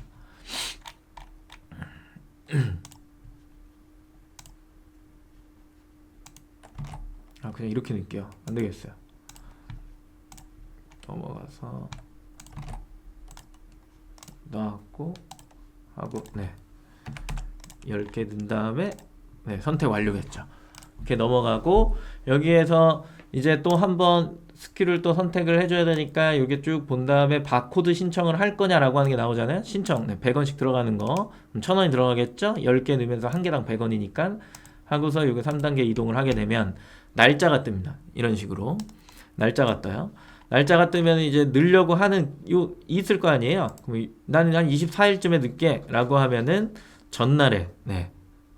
그냥 이렇게 넣을게요. 안 되겠어요. 넘어가서 넣었고 하고 네, 10개 넣은 다음에 네, 선택 완료겠죠. 이렇게 넘어가고 여기에서 이제 또 한번 스큐를 또 선택을 해줘야 되니까 이게 쭉 본 다음에 바코드 신청을 할 거냐라고 하는 게 나오잖아요. 신청 100원씩 들어가는 거 1000원이 들어가겠죠. 10개 넣으면서 한 개당 100원이니까 하고서 여기 3단계 이동을 하게 되면 날짜가 뜹니다. 이런 식으로 날짜가 떠요. 날짜가 뜨면 이제 넣으려고 하는 있을 거 아니에요. 그럼 나는 한 24일쯤에 넣게 라고 하면은 전날에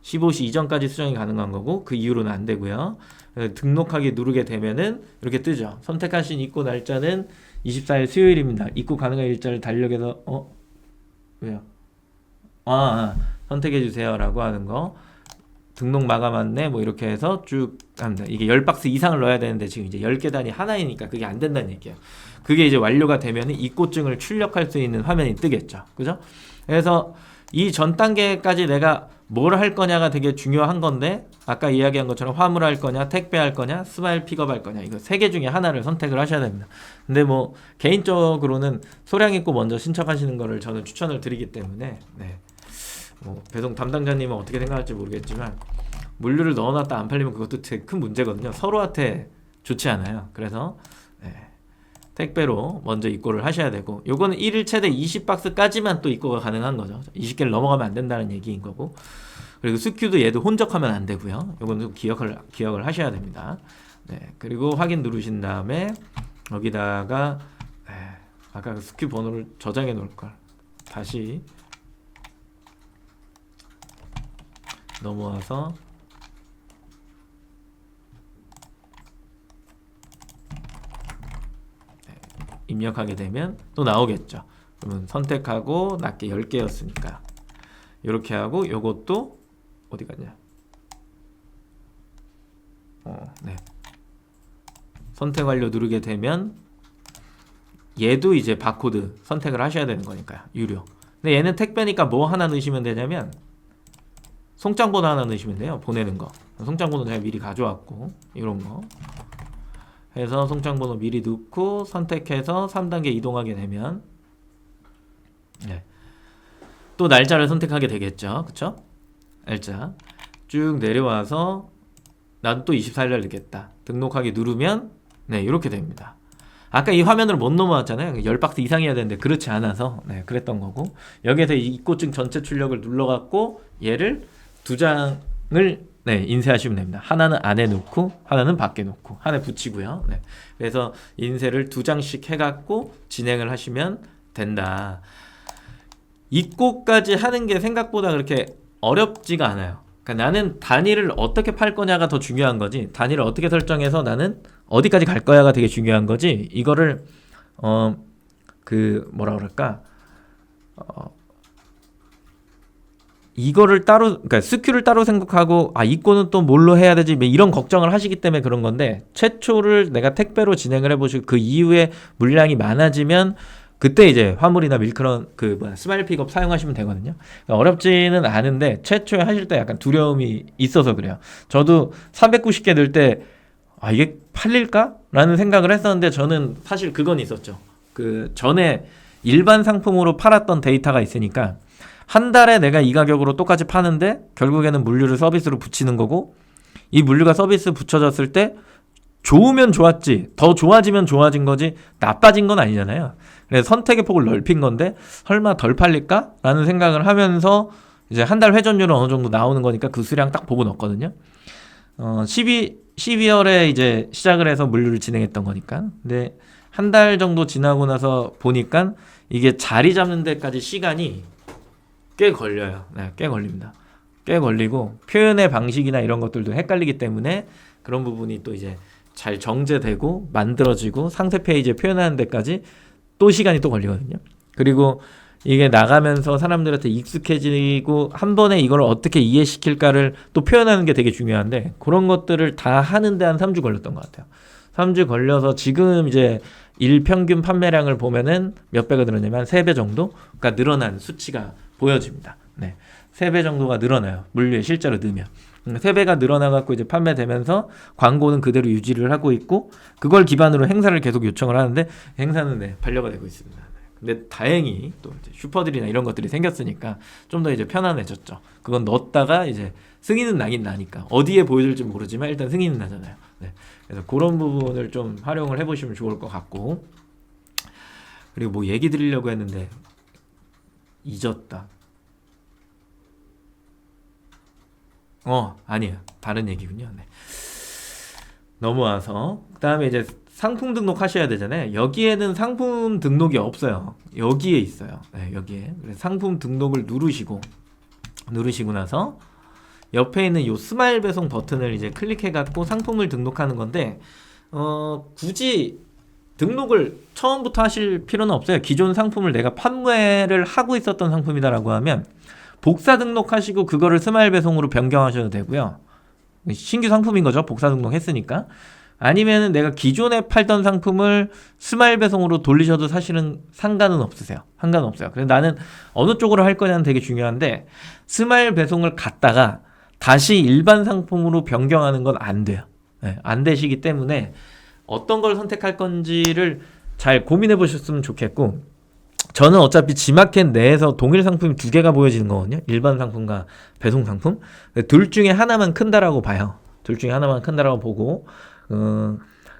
15시 이전까지 수정이 가능한 거고 그 이후로는 안 되고요. 등록하기 누르게 되면은 이렇게 뜨죠. 선택하신 입고 날짜는 24일 수요일입니다. 입고 가능한 일자를 달력에서 왜요? 선택해 주세요 라고 하는 거 등록 마감 안내 뭐 이렇게 해서 쭉 합니다. 이게 10박스 이상을 넣어야 되는데 지금 이제 10계단이 하나이니까 그게 안 된다는 얘기예요. 그게 이제 완료가 되면은 입고증을 출력할 수 있는 화면이 뜨겠죠. 그죠? 그래서 이 전 단계까지 내가 뭘 할 거냐가 되게 중요한 건데 아까 이야기한 것처럼 화물 할 거냐 택배 할 거냐 스마일 픽업 할 거냐 이거 세 개 중에 하나를 선택을 하셔야 됩니다. 근데 뭐 개인적으로는 소량 입고 먼저 신청하시는 거를 저는 추천을 드리기 때문에 뭐 배송 담당자님은 어떻게 생각할지 모르겠지만 물류를 넣어놨다 안 팔리면 그것도 되게 큰 문제거든요. 서로한테 좋지 않아요. 그래서 택배로 먼저 입고를 하셔야 되고 요거는 1일 최대 20박스까지만 또 입고가 가능한 거죠. 20개를 넘어가면 안 된다는 얘기인 거고 그리고 스큐도 얘도 혼적하면 안 되고요. 요거는 기억을 하셔야 됩니다. 그리고 확인 누르신 다음에 여기다가 아까 그 스큐 번호를 저장해 놓을 걸 다시 넘어와서 입력하게 되면 또 나오겠죠. 그러면 선택하고 낮게 10개였으니까 이렇게 하고 요것도 어디 갔냐? 선택 완료 누르게 되면 얘도 이제 바코드 선택을 하셔야 되는 거니까요. 유료. 근데 얘는 택배니까 뭐 하나 넣으시면 되냐면 송장번호 하나 넣으시면 돼요. 보내는 거. 송장번호 제가 미리 가져왔고 이런 거 해서 송장번호 미리 넣고 선택해서 3단계 이동하게 되면 또 날짜를 선택하게 되겠죠. 그쵸? 날짜 쭉 내려와서 나도 또 24일날 넣겠다. 등록하기 누르면 이렇게 됩니다. 아까 이 화면으로 못 넘어왔잖아요. 10박스 이상이어야 되는데 그렇지 않아서 그랬던 거고 여기에서 이 입고증 전체 출력을 눌러갖고 얘를 2장을 인쇄하시면 됩니다. 하나는 안에 놓고 하나는 밖에 놓고 하나 붙이고요. 그래서 인쇄를 2장씩 해갖고 진행을 하시면 된다. 입고까지 하는 게 생각보다 그렇게 어렵지가 않아요. 그러니까 나는 단위를 어떻게 팔 거냐가 더 중요한 거지 단위를 어떻게 설정해서 나는 어디까지 갈 거야가 되게 중요한 거지 이거를 뭐라 그럴까 이거를 따로 그러니까 스큐를 따로 생각하고 입고는 또 뭘로 해야 되지 이런 걱정을 하시기 때문에 그런 건데 최초를 내가 택배로 진행을 해보시고 그 이후에 물량이 많아지면 그때 이제 화물이나 밀크런 스마일 픽업 사용하시면 되거든요. 그러니까 어렵지는 않은데 최초에 하실 때 약간 두려움이 있어서 그래요. 저도 390개 넣을 때 이게 팔릴까? 라는 생각을 했었는데 저는 사실 그건 있었죠. 그 전에 일반 상품으로 팔았던 데이터가 있으니까 한 달에 내가 이 가격으로 똑같이 파는데 결국에는 물류를 서비스로 붙이는 거고 이 물류가 서비스 붙여졌을 때 좋으면 좋았지 더 좋아지면 좋아진 거지 나빠진 건 아니잖아요. 그래서 선택의 폭을 넓힌 건데 설마 덜 팔릴까? 라는 생각을 하면서 이제 한 달 회전율은 어느 정도 나오는 거니까 그 수량 딱 보고 넣었거든요. 12월에 이제 시작을 해서 물류를 진행했던 거니까. 근데 한 달 정도 지나고 나서 보니까 이게 자리 잡는 데까지 시간이 꽤 걸려요. 꽤 걸립니다. 꽤 걸리고 표현의 방식이나 이런 것들도 헷갈리기 때문에 그런 부분이 또 이제 잘 정제되고 만들어지고 상세 페이지에 표현하는 데까지 또 시간이 또 걸리거든요. 그리고 이게 나가면서 사람들한테 익숙해지고 한 번에 이걸 어떻게 이해시킬까를 또 표현하는 게 되게 중요한데 그런 것들을 다 하는데 한 3주 걸렸던 것 같아요. 3주 걸려서 지금 이제 일평균 판매량을 보면은 몇 배가 늘었냐면 3배 정도가 늘어난 수치가 보여집니다. 3배 정도가 늘어나요. 물류에 실제로 넣으면. 3배가 늘어나갖고 이제 판매되면서 광고는 그대로 유지를 하고 있고 그걸 기반으로 행사를 계속 요청을 하는데 행사는 반려가 되고 있습니다. 근데 다행히 또 이제 슈퍼들이나 이런 것들이 생겼으니까 좀 더 이제 편안해졌죠. 그건 넣었다가 이제 승인은 나긴 나니까 어디에 보여줄지 모르지만 일단 승인은 나잖아요. 네. 그래서 그런 부분을 좀 활용을 해보시면 좋을 것 같고, 그리고 뭐 얘기 드리려고 했는데 잊었다. 아니에요. 다른 얘기군요. 네. 넘어와서 그 다음에 이제 상품 등록하셔야 되잖아요. 여기에는 상품 등록이 없어요. 여기에 있어요. 네, 여기에. 그래서 상품 등록을 누르시고 나서 옆에 있는 요 스마일 배송 버튼을 이제 클릭해 갖고 상품을 등록하는 건데, 굳이 등록을 처음부터 하실 필요는 없어요. 기존 상품을 내가 판매를 하고 있었던 상품이다라고 하면 복사 등록하시고 그거를 스마일 배송으로 변경하셔도 되고요. 신규 상품인 거죠. 복사 등록했으니까. 아니면은 내가 기존에 팔던 상품을 스마일 배송으로 돌리셔도 사실은 상관은 없으세요. 상관없어요. 그래서 나는 어느 쪽으로 할 거냐는 되게 중요한데, 스마일 배송을 갔다가 다시 일반 상품으로 변경하는 건 안 돼요. 네, 안 되시기 때문에 어떤 걸 선택할 건지를 잘 고민해 보셨으면 좋겠고, 저는 어차피 G마켓 내에서 동일 상품이 두 개가 보여지는 거거든요. 일반 상품과 배송 상품. 둘 중에 하나만 큰다라고 봐요. 둘 중에 하나만 큰다라고 보고,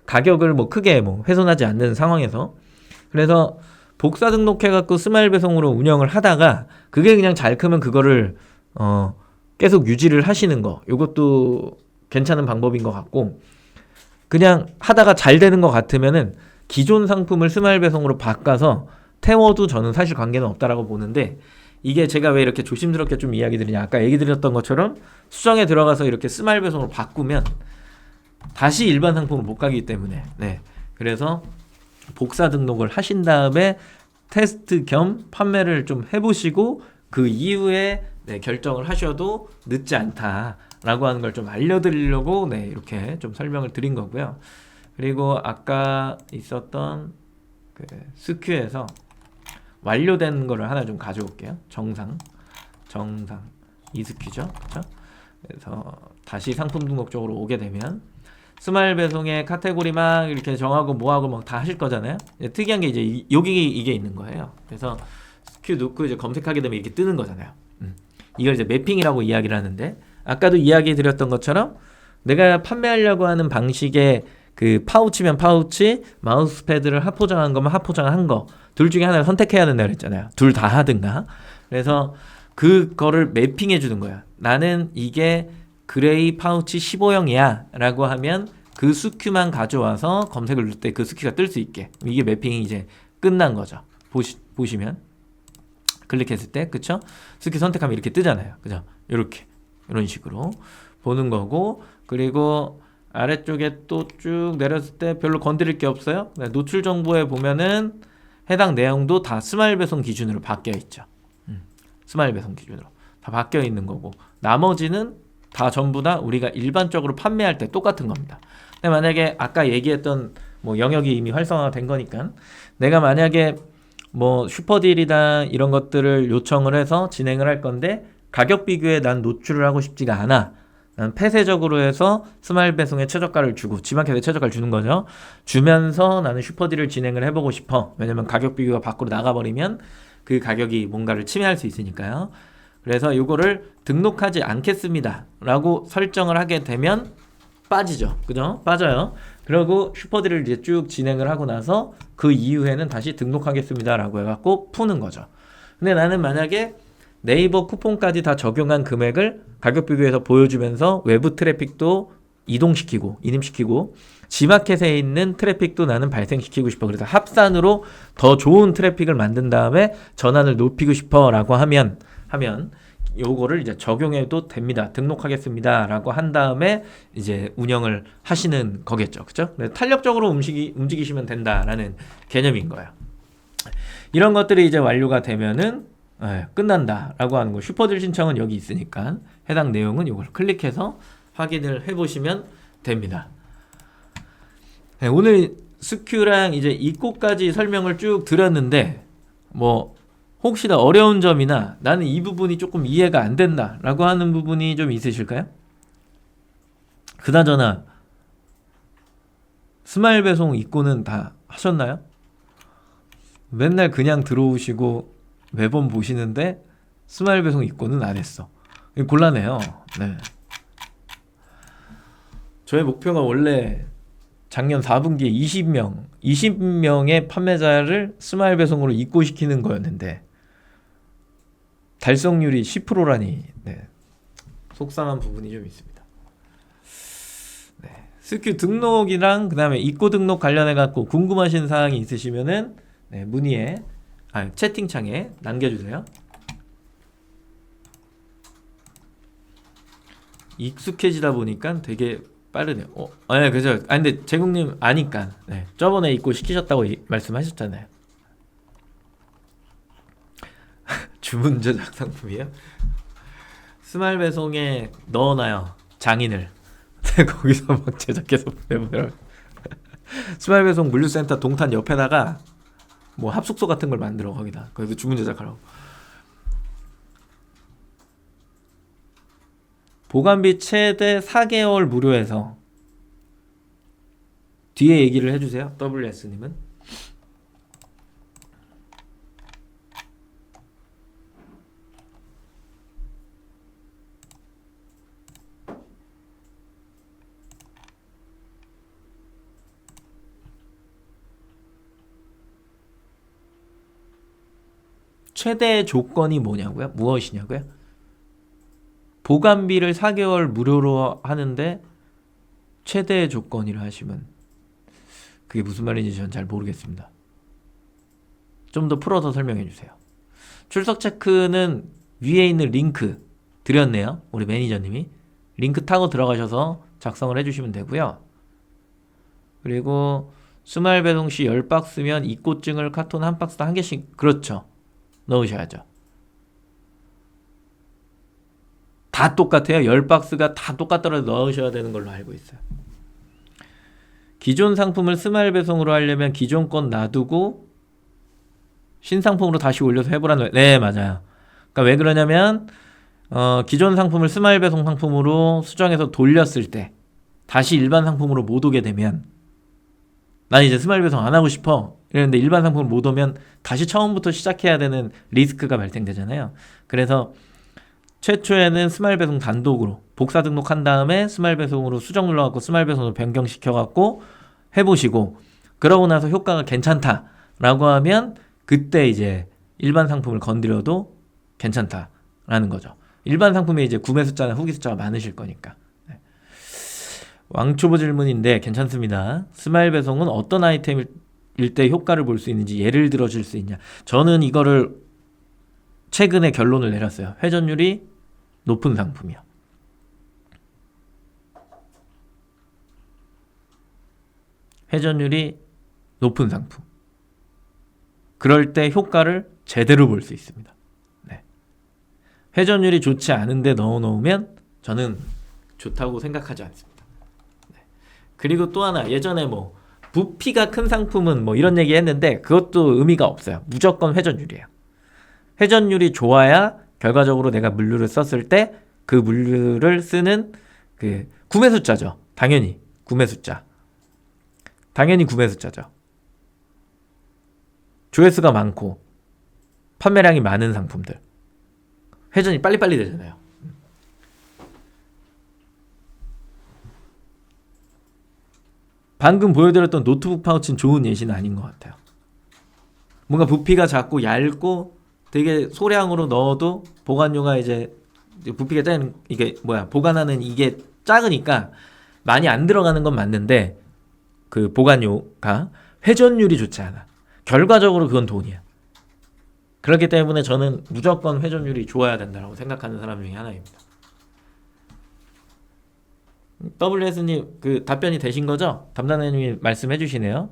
가격을 뭐 크게 뭐 훼손하지 않는 상황에서. 그래서 복사 등록해갖고 스마일 배송으로 운영을 하다가 그게 그냥 잘 크면 그거를 계속 유지를 하시는 거. 이것도 괜찮은 방법인 것 같고, 그냥 하다가 잘 되는 것 같으면은 기존 상품을 스마일 배송으로 바꿔서 태워도 저는 사실 관계는 없다라고 보는데, 이게 제가 왜 이렇게 조심스럽게 좀 이야기 드리냐, 아까 얘기 드렸던 것처럼 수정에 들어가서 이렇게 스마일 배송으로 바꾸면 다시 일반 상품을 못 가기 때문에, 네, 그래서 복사 등록을 하신 다음에 테스트 겸 판매를 좀 해보시고 그 이후에 네, 결정을 하셔도 늦지 않다라고 하는 걸 좀 알려드리려고 네, 이렇게 좀 설명을 드린 거고요. 그리고 아까 있었던 그 스큐에서 완료된 거를 하나 좀 가져올게요. 정상 이스큐죠, 그렇죠? 그래서 다시 상품 등록 쪽으로 오게 되면 스마일 배송의 카테고리 막 이렇게 정하고 뭐하고 막 다 하실 거잖아요. 특이한 게 이제 여기 이게 있는 거예요. 그래서 스큐 넣고 이제 검색하게 되면 이렇게 뜨는 거잖아요. 이걸 이제 매핑이라고 이야기를 하는데, 아까도 이야기 드렸던 것처럼 내가 판매하려고 하는 방식의 그 파우치면 파우치, 마우스 패드를 합포장한 거면 합포장한 거, 둘 중에 하나를 선택해야 된다 그랬잖아요. 둘 다 하든가. 그래서 그거를 매핑해 주는 거야. 나는 이게 그레이 파우치 15형이야 라고 하면 그 스큐만 가져와서 검색을 누를 때 그 스큐가 뜰 수 있게, 이게 매핑이 이제 끝난 거죠. 보시면 클릭했을 때, 그쵸? 스큐 선택하면 이렇게 뜨잖아요. 그죠? 이렇게 이런 식으로 보는 거고, 그리고 아래쪽에 또 쭉 내렸을 때 별로 건드릴 게 없어요. 노출 정보에 보면은 해당 내용도 다 스마일 배송 기준으로 바뀌어 있죠. 스마일 배송 기준으로 다 바뀌어 있는 거고, 나머지는 다 전부 다 우리가 일반적으로 판매할 때 똑같은 겁니다. 근데 만약에 아까 얘기했던 뭐 영역이 이미 활성화가 된 거니까, 내가 만약에 뭐 슈퍼딜이다 이런 것들을 요청을 해서 진행을 할 건데 가격 비교에 난 노출을 하고 싶지가 않아. 난 폐쇄적으로 해서 스마일 배송에 최저가를 주고 G마켓에 최저가를 주는 거죠. 주면서 나는 슈퍼딜을 진행을 해보고 싶어. 왜냐면 가격 비교가 밖으로 나가버리면 그 가격이 뭔가를 침해할 수 있으니까요. 그래서 이거를 등록하지 않겠습니다 라고 설정을 하게 되면 빠지죠. 그죠? 빠져요. 그리고 슈퍼딜을 이제 쭉 진행을 하고 나서 그 이후에는 다시 등록하겠습니다 라고 해갖고 푸는 거죠. 근데 나는 만약에 네이버 쿠폰까지 다 적용한 금액을 가격 비교해서 보여주면서 외부 트래픽도 이동시키고 인임시키고 G마켓에 있는 트래픽도 나는 발생시키고 싶어. 그래서 합산으로 더 좋은 트래픽을 만든 다음에 전환을 높이고 싶어 라고 하면 요거를 이제 적용해도 됩니다. 등록하겠습니다 라고 한 다음에 이제 운영을 하시는 거겠죠. 그쵸? 탄력적으로 움직이시면 된다라는 개념인 거예요. 이런 것들이 이제 완료가 되면은 끝난다 라고 하는 거. 슈퍼딜 신청은 여기 있으니까 해당 내용은 이걸 클릭해서 확인을 해보시면 됩니다. 오늘 스큐랑 이제 입고까지 설명을 쭉 드렸는데, 뭐 혹시나 어려운 점이나 나는 이 부분이 조금 이해가 안 된다 라고 하는 부분이 좀 있으실까요? 그나저나 스마일 배송 입고는 다 하셨나요? 맨날 그냥 들어오시고 매번 보시는데 스마일 배송 입고는 안 했어. 이거 곤란해요. 네. 저의 목표가 원래 작년 4분기에 20명의 판매자를 스마일 배송으로 입고시키는 거였는데 달성률이 10%라니 네. 속상한 부분이 좀 있습니다. 네. 스큐 등록이랑 그 다음에 입고 등록 관련해 갖고 궁금하신 사항이 있으시면은 네, 문의에 채팅창에 남겨주세요. 익숙해지다 보니까 되게 빠르네요. 네, 그죠. 근데 제국님 아니까. 네, 저번에 입고 시키셨다고 말씀하셨잖아요. 주문 제작 상품이요? 스마일 배송에 넣어놔요. 장인을. 거기서 막 제작해서 보내버려요. 스마일 배송 물류센터 동탄 옆에다가 뭐 합숙소 같은 걸 만들어 거기다. 거기서 주문 제작하라고. 보관비 최대 4개월 무료해서 뒤에 얘기를 해주세요. WS님은 최대 조건이 뭐냐고요? 무엇이냐고요? 보관비를 4개월 무료로 하는데 최대 조건이라 하시면 그게 무슨 말인지 전 잘 모르겠습니다. 좀 더 풀어서 설명해 주세요. 출석 체크는 위에 있는 링크 드렸네요. 우리 매니저님이 링크 타고 들어가셔서 작성을 해주시면 되고요. 그리고 스마일 배송 시 10박스면 입고증을 카톤 한 박스 한 개씩 그렇죠. 넣으셔야죠. 다 똑같아요. 10박스가 다 똑같더라도 넣으셔야 되는 걸로 알고 있어요. 기존 상품을 스마일 배송으로 하려면 기존 건 놔두고 신상품으로 다시 올려서 해보라는 거예요. 네, 맞아요. 그러니까 왜 그러냐면 기존 상품을 스마일 배송 상품으로 수정해서 돌렸을 때 다시 일반 상품으로 못 오게 되면 난 이제 스마일 배송 안 하고 싶어 이랬는데 일반 상품을 못 오면 다시 처음부터 시작해야 되는 리스크가 발생되잖아요. 그래서 최초에는 스마일 배송 단독으로 복사 등록한 다음에 스마일 배송으로 수정 눌러갖고 스마일 배송으로 변경시켜갖고 해보시고 그러고 나서 효과가 괜찮다라고 하면 그때 이제 일반 상품을 건드려도 괜찮다라는 거죠. 일반 상품에 이제 구매 숫자나 후기 숫자가 많으실 거니까. 네. 왕초보 질문인데 괜찮습니다. 스마일 배송은 어떤 아이템일 때 효과를 볼 수 있는지 예를 들어 줄 수 있냐. 저는 이거를 최근에 결론을 내렸어요. 회전율이 높은 상품이요. 회전율이 높은 상품. 그럴 때 효과를 제대로 볼 수 있습니다. 네. 회전율이 좋지 않은데 넣어놓으면 저는 좋다고 생각하지 않습니다. 네. 그리고 또 하나 예전에 뭐 부피가 큰 상품은 뭐 이런 얘기 했는데 그것도 의미가 없어요. 무조건 회전율이에요. 회전율이 좋아야 결과적으로 내가 물류를 썼을 때 그 물류를 쓰는 그 구매 숫자죠. 당연히 구매 숫자. 당연히 구매 숫자죠. 조회수가 많고 판매량이 많은 상품들. 회전이 빨리빨리 되잖아요. 방금 보여드렸던 노트북 파우치는 좋은 예시는 아닌 것 같아요. 뭔가 부피가 작고 얇고 되게 소량으로 넣어도 보관료가 이제 부피가 작은 이게 보관하는 이게 작으니까 많이 안 들어가는 건 맞는데 그 보관료가 회전율이 좋지 않아. 결과적으로 그건 돈이야. 그렇기 때문에 저는 무조건 회전율이 좋아야 된다고 생각하는 사람 중에 하나입니다. WS님 그 답변이 되신 거죠? 담당자님이 말씀해 주시네요.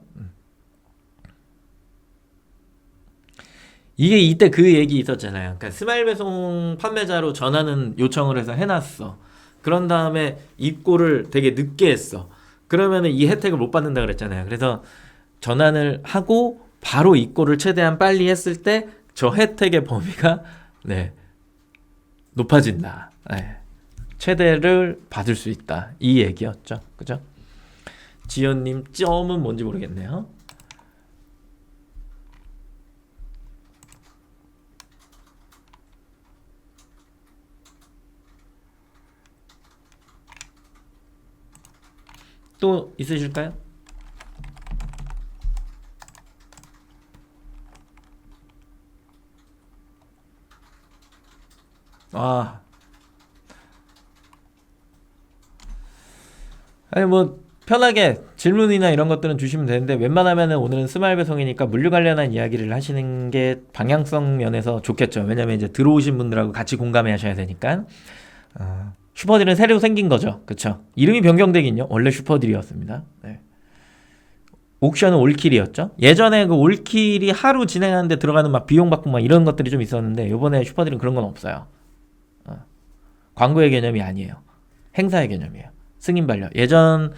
이게 이때 그 얘기 있었잖아요. 그러니까 스마일 배송 판매자로 전화는 요청을 해서 해놨어. 그런 다음에 입고를 되게 늦게 했어. 그러면은 이 혜택을 못 받는다 그랬잖아요. 그래서 전환을 하고 바로 입고를 최대한 빨리 했을 때 저 혜택의 범위가 네, 높아진다. 네. 최대를 받을 수 있다. 이 얘기였죠. 그죠? 지연님 점은 뭔지 모르겠네요. 또 있으실까요? 아, 아니 뭐 편하게 질문이나 이런 것들은 주시면 되는데 웬만하면은 오늘은 스마일 배송이니까 물류 관련한 이야기를 하시는 게 방향성 면에서 좋겠죠. 왜냐면 이제 들어오신 분들하고 같이 공감해 하셔야 되니까. 슈퍼딜은 새로 생긴 거죠. 그쵸? 이름이 변경되긴요. 원래 슈퍼딜이었습니다. 네. 옥션은 올킬이었죠. 예전에 그 올킬이 하루 진행하는데 들어가는 막 비용 받고 막 이런 것들이 좀 있었는데 요번에 슈퍼딜은 그런 건 없어요. 광고의 개념이 아니에요. 행사의 개념이에요. 승인 반려. 예전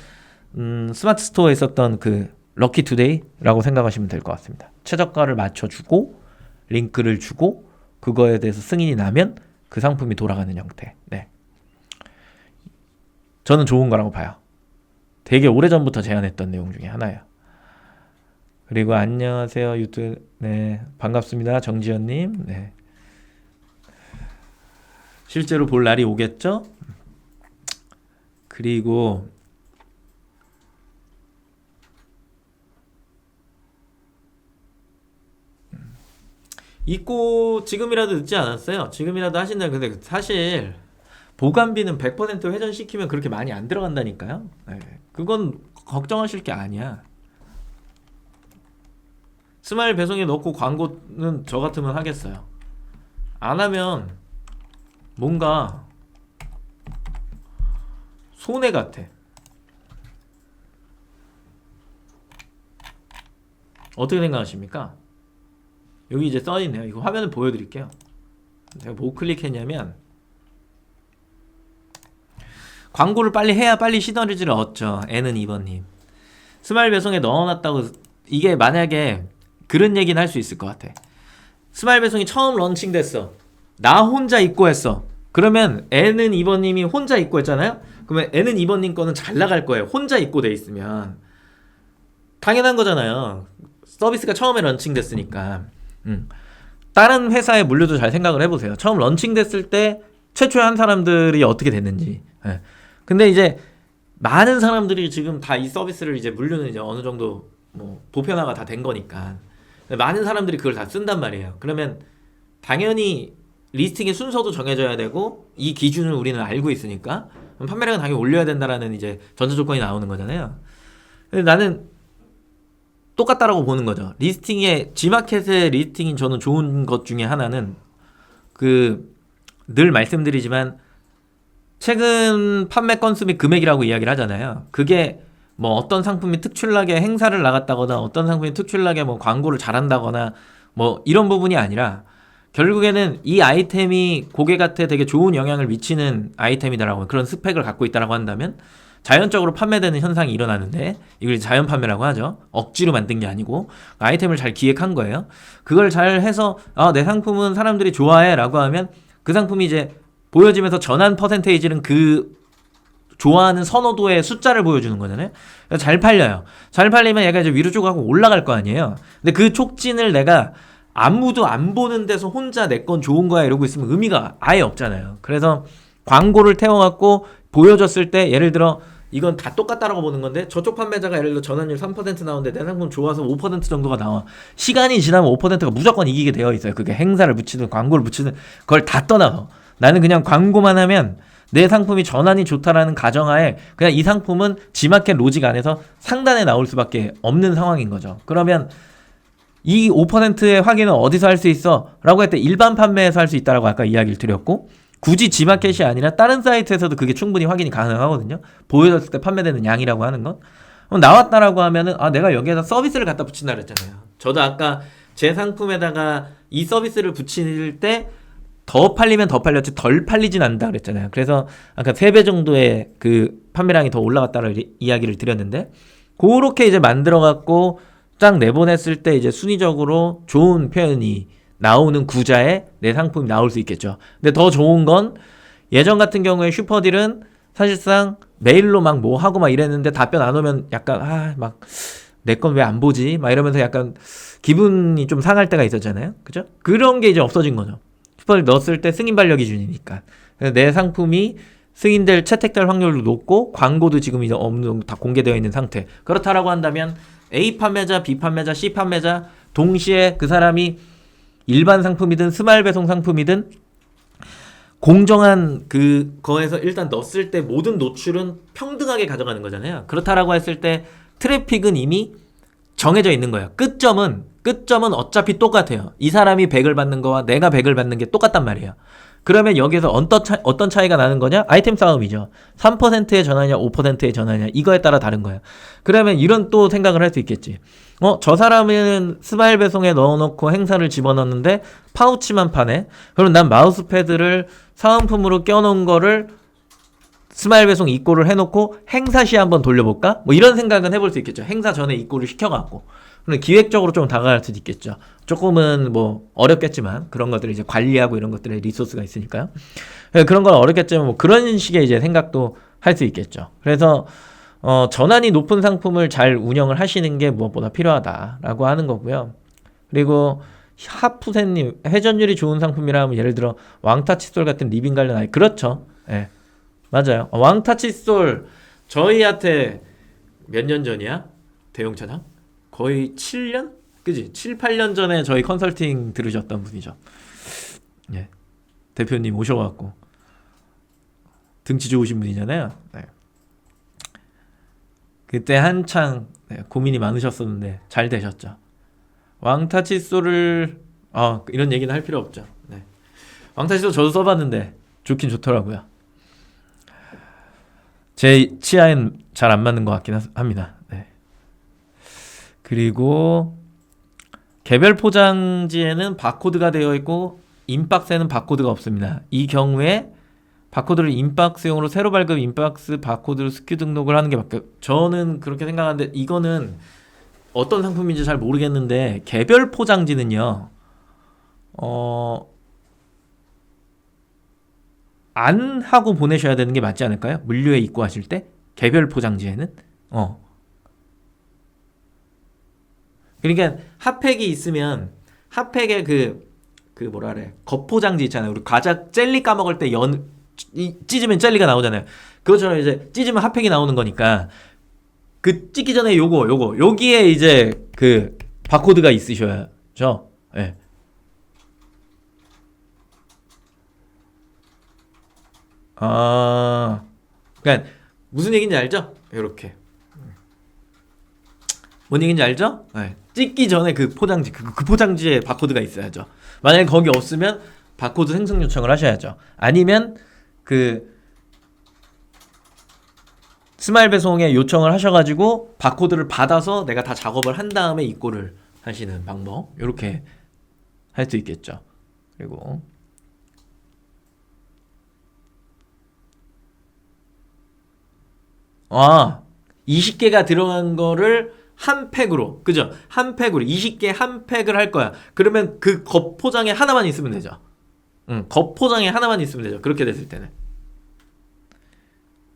스마트 스토어에 있었던 그 럭키 투데이라고 생각하시면 될 것 같습니다. 최저가를 맞춰주고 링크를 주고 그거에 대해서 승인이 나면 그 상품이 돌아가는 형태. 네. 저는 좋은 거라고 봐요. 되게 오래전부터 제안했던 내용 중에 하나예요. 그리고 안녕하세요 유튜브. 네, 반갑습니다 정지현님. 네. 실제로 볼 날이 오겠죠? 그리고 입고 지금이라도 늦지 않았어요. 지금이라도 하신다. 근데 사실 보관비는 100% 회전시키면 그렇게 많이 안 들어간다니까요. 네. 그건 걱정하실 게 아니야. 스마일 배송에 넣고 광고는 저 같으면 하겠어요. 안 하면 뭔가 손해 같아. 어떻게 생각하십니까? 여기 이제 써있네요. 이거 화면을 보여드릴게요. 제가 뭐 클릭했냐면 광고를 빨리 해야 빨리 시너지를 얻죠. N은 2번님. 스마일 배송에 넣어놨다고 이게 만약에 그런 얘기는 할 수 있을 것 같아. 스마일 배송이 처음 런칭됐어. 나 혼자 입고 했어. 그러면 N은 2번님이 혼자 입고 했잖아요. 그러면 N은 2번님 거는 잘 나갈 거예요. 혼자 입고 돼 있으면. 당연한 거잖아요. 서비스가 처음에 런칭됐으니까. 다른 회사의 물류도 잘 생각을 해보세요. 처음 런칭됐을 때 최초에 한 사람들이 어떻게 됐는지. 예. 근데 이제 많은 사람들이 지금 다 이 서비스를 이제 물류는 이제 어느 정도 뭐 보편화가 다 된 거니까 많은 사람들이 그걸 다 쓴단 말이에요. 그러면 당연히 리스팅의 순서도 정해져야 되고 이 기준을 우리는 알고 있으니까 판매량은 당연히 올려야 된다라는 이제 전제 조건이 나오는 거잖아요. 근데 나는 똑같다라고 보는 거죠. 리스팅의 G마켓의 리스팅인 저는 좋은 것 중에 하나는 그 늘 말씀드리지만 최근 판매 건수 및 금액이라고 이야기를 하잖아요. 그게 뭐 어떤 상품이 특출나게 행사를 나갔다거나 어떤 상품이 특출나게 뭐 광고를 잘한다거나 뭐 이런 부분이 아니라 결국에는 이 아이템이 고객한테 되게 좋은 영향을 미치는 아이템이다라고 그런 스펙을 갖고 있다라고 한다면 자연적으로 판매되는 현상이 일어나는데 이걸 자연 판매라고 하죠. 억지로 만든 게 아니고 아이템을 잘 기획한 거예요. 그걸 잘 해서 내 상품은 사람들이 좋아해 라고 하면 그 상품이 이제 보여지면서 전환 퍼센테이지는 그 좋아하는 선호도의 숫자를 보여주는 거잖아요. 잘 팔려요. 잘 팔리면 얘가 이제 위로 쭉 하고 올라갈 거 아니에요. 근데 그 촉진을 내가 아무도 안 보는 데서 혼자 내 건 좋은 거야 이러고 있으면 의미가 아예 없잖아요. 그래서 광고를 태워갖고 보여줬을 때 예를 들어 이건 다 똑같다라고 보는 건데 저쪽 판매자가 예를 들어 전환율 3% 나오는데 내 상품 좋아서 5% 정도가 나와. 시간이 지나면 5%가 무조건 이기게 되어 있어요. 그게 행사를 붙이든 광고를 붙이든 그걸 다 떠나서 나는 그냥 광고만 하면 내 상품이 전환이 좋다라는 가정하에 그냥 이 상품은 G마켓 로직 안에서 상단에 나올 수밖에 없는 상황인 거죠. 그러면 이 5%의 확인은 어디서 할 수 있어? 라고 할 때 일반 판매에서 할 수 있다라고 아까 이야기를 드렸고 굳이 G마켓이 아니라 다른 사이트에서도 그게 충분히 확인이 가능하거든요. 보여줬을 때 판매되는 양이라고 하는 건. 그럼 나왔다라고 하면은 내가 여기에다 서비스를 갖다 붙인다 그랬잖아요. 저도 아까 제 상품에다가 이 서비스를 붙일 때 더 팔리면 더 팔렸지 덜 팔리진 않는다 그랬잖아요. 그래서 아까 3배 정도의 그 판매량이 더 올라갔다는 이야기를 드렸는데 그렇게 이제 만들어 갖고 쫙 내보냈을 때 이제 순위적으로 좋은 표현이 나오는 구자에 내 상품이 나올 수 있겠죠. 근데 더 좋은 건 예전 같은 경우에 슈퍼딜은 사실상 메일로 막 뭐 하고 막 이랬는데 답변 안 오면 약간 막 내 건 왜 안 보지? 막 이러면서 약간 기분이 좀 상할 때가 있었잖아요. 그죠? 그런 게 이제 없어진 거죠. 슈퍼딜 넣었을 때 승인 반려 기준이니까. 내 상품이 승인될 채택될 확률도 높고 광고도 지금 이제 어느 정도 다 공개되어 있는 상태. 그렇다라고 한다면 A 판매자, B 판매자, C 판매자 동시에 그 사람이 일반 상품이든 스마일 배송 상품이든 공정한 그거에서 일단 넣었을 때 모든 노출은 평등하게 가져가는 거잖아요. 그렇다라고 했을 때 트래픽은 이미 정해져 있는 거예요. 끝점은 어차피 똑같아요. 이 사람이 100을 받는 거와 내가 100을 받는 게 똑같단 말이에요. 그러면 여기서 어떤 차이가 나는 거냐? 아이템 싸움이죠. 3%의 전화냐 5%의 전화냐 이거에 따라 다른 거예요. 그러면 이런 또 생각을 할 수 있겠지. 저 사람은 스마일 배송에 넣어놓고 행사를 집어넣는데 파우치만 파네. 그럼 난 마우스패드를 사은품으로 껴놓은 거를 스마일 배송 입고를 해놓고 행사 시 한번 돌려볼까? 뭐 이런 생각은 해볼 수 있겠죠. 행사 전에 입고를 시켜갖고. 그럼 기획적으로 좀 다가갈 수도 있겠죠. 조금은 뭐 어렵겠지만 그런 것들을 이제 관리하고 이런 것들에 리소스가 있으니까요. 그런 건 어렵겠지만 뭐 그런 식의 이제 생각도 할 수 있겠죠. 그래서 전환이 높은 상품을 잘 운영을 하시는 게 무엇보다 필요하다라고 하는 거고요. 그리고 하프세님 회전율이 좋은 상품이라면 예를 들어 왕타 칫솔 같은 리빙 관련 아이 그렇죠. 예. 맞아요. 왕타 칫솔 저희한테 몇 년 전이야? 대용차장? 거의 7년? 그지? 7, 8년 전에 저희 컨설팅 들으셨던 분이죠. 예. 대표님 오셔갖고 등치 좋으신 분이잖아요. 네. 그때 한창 고민이 많으셨었는데 잘 되셨죠. 왕타 칫솔을 이런 얘기는 할 필요 없죠. 네. 왕타 칫솔 저도 써봤는데 좋긴 좋더라고요. 제 치아엔 잘 안 맞는 것 같긴 합니다. 네. 그리고 개별 포장지에는 바코드가 되어 있고 인박스에는 바코드가 없습니다. 이 경우에 바코드를 인박스용으로 새로 발급 인박스 바코드로 스큐 등록을 하는 게 맞고요. 저는 그렇게 생각하는데 이거는 어떤 상품인지 잘 모르겠는데 개별 포장지는요. 안 하고 보내셔야 되는 게 맞지 않을까요? 물류에 입고하실 때 개별 포장지에는 그러니까 핫팩이 있으면 핫팩에 그 뭐라 그래 겉포장지 있잖아요. 우리 과자 젤리 까먹을 때 찢으면 젤리가 나오잖아요. 그것처럼 이제 찢으면 핫팩이 나오는 거니까 그 찢기 전에 여기에 이제 그 바코드가 있으셔야죠. 예. 그러니까 무슨 얘기인지 알죠? 이렇게 뭔 얘기인지 알죠? 네. 찍기 전에 그 포장지 그 포장지에 바코드가 있어야죠. 만약에 거기 없으면 바코드 생성 요청을 하셔야죠. 아니면 그 스마일 배송에 요청을 하셔가지고 바코드를 받아서 내가 다 작업을 한 다음에 입고를 하시는 방법 이렇게 할 수 있겠죠. 그리고 20개가 들어간 거를 한 팩으로 그죠? 한 팩으로 20개 한 팩을 할 거야. 그러면 그 겉포장에 하나만 있으면 되죠. 겉포장에 하나만 있으면 되죠. 그렇게 됐을 때는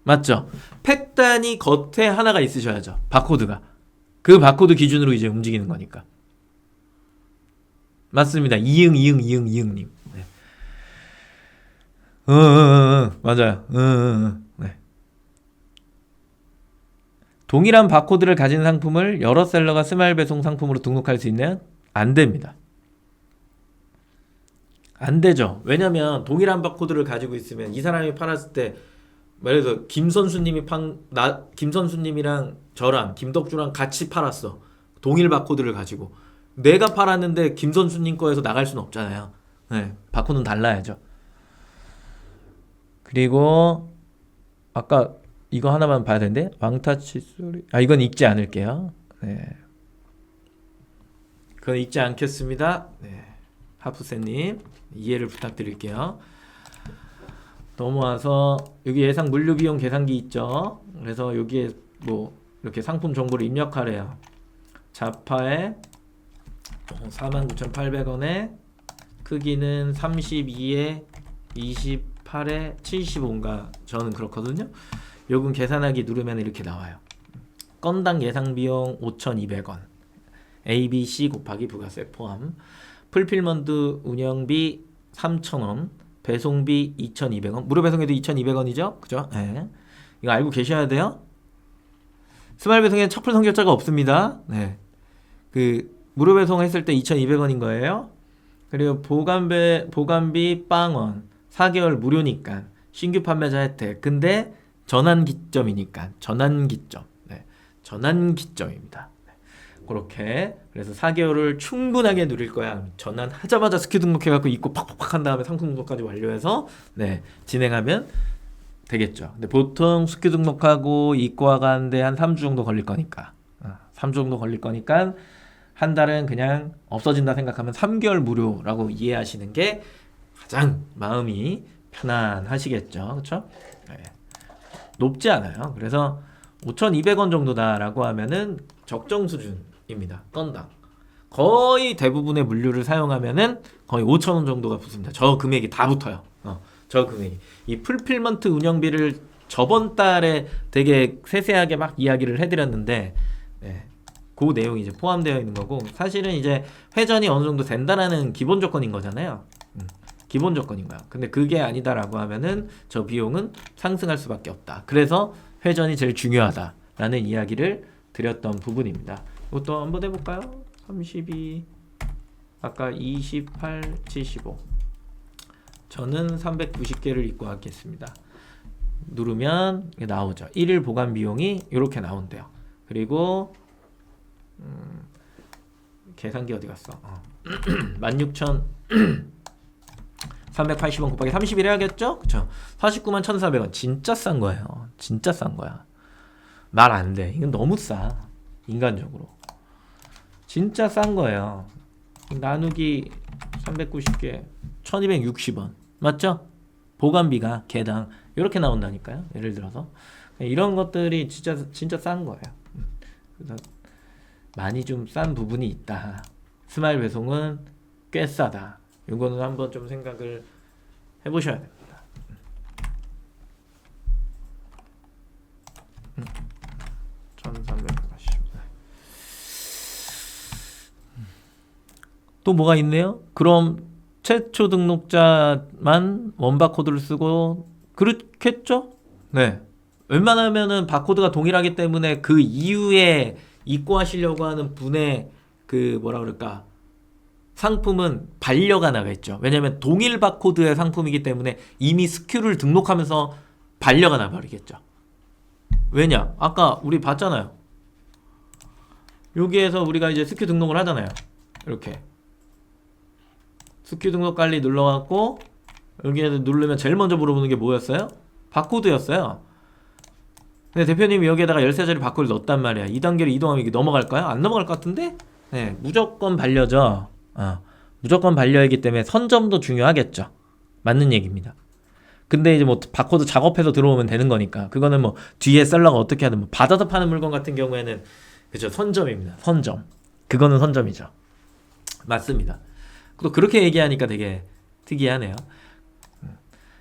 맞죠? 팩단이 겉에 하나가 있으셔야죠. 바코드가 그 바코드 기준으로 이제 움직이는 거니까 맞습니다. 이응님 네. 맞아요. 네. 동일한 바코드를 가진 상품을 여러 셀러가 스마일 배송 상품으로 등록할 수 있나요? 안 됩니다. 안 되죠. 왜냐면 동일한 바코드를 가지고 있으면 이 사람이 팔았을 때 예를 들어서 김선수님이랑 저랑 김덕주랑 같이 팔았어. 동일 바코드를 가지고 내가 팔았는데 김선수님 거에서 나갈 수는 없잖아요. 네, 바코드는 달라야죠. 그리고 아까 이거 하나만 봐야 되는데 왕타 칫솔이 이건 읽지 않을게요. 네. 그건 읽지 않겠습니다. 네. 하프세님 이해를 부탁드릴게요. 넘어와서 여기 예상 물류 비용 계산기 있죠. 그래서 여기에 뭐 이렇게 상품 정보를 입력하래요. 자파에 49,800원에 크기는 32에 28에 75인가 저는 그렇거든요. 요금 계산하기 누르면 이렇게 나와요. 건당 예상 비용 5,200원 ABC 곱하기 부가세 포함 풀필먼트 운영비 3,000원 배송비 2,200원. 무료 배송에도 2,200원이죠? 그죠? 네. 이거 알고 계셔야 돼요. 스마일 배송에 첫 풀 선결자가 없습니다. 네. 그 무료 배송했을 때 2,200원인 거예요. 그리고 보관비 빵원 4개월 무료니까 신규 판매자 혜택. 근데 전환기점이니까 전환기점. 네. 전환기점입니다. 네. 그렇게 그래서 4개월을 충분하게 누릴 거야. 전환하자마자 스킬 등록해갖고 입고 팍팍팍 한 다음에 상품 등록까지 완료해서 네 진행하면 되겠죠. 근데 보통 스킬 등록하고 입고가 가는데 한 3주 정도 걸릴 거니까 3주 정도 걸릴 거니까 한 달은 그냥 없어진다 생각하면 3개월 무료라고 이해하시는 게 가장 마음이 편안하시겠죠. 그렇죠? 네. 높지 않아요. 그래서 5,200원 정도다라고 하면은 적정 수준입니다. 건당. 거의 대부분의 물류를 사용하면은 거의 5,000원 정도가 붙습니다. 저 금액이 다 붙어요. 저 금액이. 이 풀필먼트 운영비를 저번 달에 되게 세세하게 막 이야기를 해드렸는데, 네. 그 내용이 이제 포함되어 있는 거고, 사실은 이제 회전이 어느 정도 된다라는 기본 조건인 거잖아요. 기본 조건인 거야. 근데 그게 아니다라고 하면은 저 비용은 상승할 수밖에 없다. 그래서 회전이 제일 중요하다라는 이야기를 드렸던 부분입니다. 이것도 한번 해볼까요? 32, 아까 28, 75. 저는 390개를 입고 하겠습니다. 누르면 나오죠. 1일 보관 비용이 이렇게 나온대요. 그리고 계산기 어디 갔어? 16,380원 곱하기 30일 해야겠죠? 그쵸? 491,400원. 진짜 싼 거예요. 진짜 싼 거야. 말 안 돼. 이건 너무 싸. 인간적으로. 진짜 싼 거예요. 나누기 390개 1260원. 맞죠? 보관비가 개당 이렇게 나온다니까요. 예를 들어서 이런 것들이 진짜 싼 거예요. 그래서 많이 좀 싼 부분이 있다. 스마일 배송은 꽤 싸다. 이거는 한번 좀 생각을 해보셔야 됩니다. 1380. 또 뭐가 있네요? 그럼 최초 등록자만 원바코드를 쓰고 그렇겠죠? 네. 웬만하면은 바코드가 동일하기 때문에 그 이후에 입고하시려고 하는 분의 그 뭐라 그럴까 상품은 반려가 나가있죠. 왜냐면 동일 바코드의 상품이기 때문에 이미 스큐를 등록하면서 반려가 나버리겠죠. 왜냐? 아까 우리 봤잖아요. 여기에서 우리가 이제 스큐 등록을 하잖아요. 이렇게 스큐 등록 관리 눌러갖고 여기에서 누르면 제일 먼저 물어보는 게 뭐였어요? 바코드였어요. 근데 대표님이 여기에다가 13자리 바코드를 넣었단 말이야. 2단계를 이동하면 이게 넘어갈까요? 안 넘어갈 것 같은데? 네, 무조건 반려죠. 무조건 반려이기 때문에 선점도 중요하겠죠. 맞는 얘기입니다. 근데 이제 뭐 바코드 작업해서 들어오면 되는 거니까 그거는 뭐 뒤에 셀러가 어떻게 하든 뭐 받아서 파는 물건 같은 경우에는 그죠, 선점입니다. 선점. 그거는 선점이죠. 맞습니다. 또 그렇게 얘기하니까 되게 특이하네요.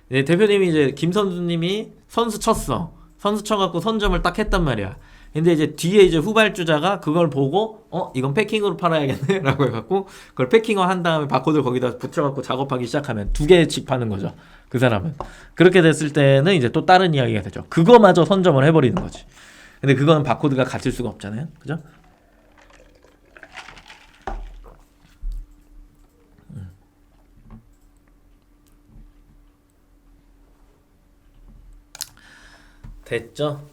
네, 대표님이 이제 김선수님이 선수 쳤어. 선수 쳐갖고 선점을 딱 했단 말이야. 근데 이제 뒤에 이제 후발주자가 그걸 보고 이건 패킹으로 팔아야겠네 라고 해갖고 그걸 패킹을 한 다음에 바코드를 거기다 붙여갖고 작업하기 시작하면 2개씩 파는 거죠. 그 사람은. 그렇게 됐을 때는 이제 또 다른 이야기가 되죠. 그거마저 선점을 해버리는 거지. 근데 그거는 바코드가 같을 수가 없잖아요. 그죠? 됐죠?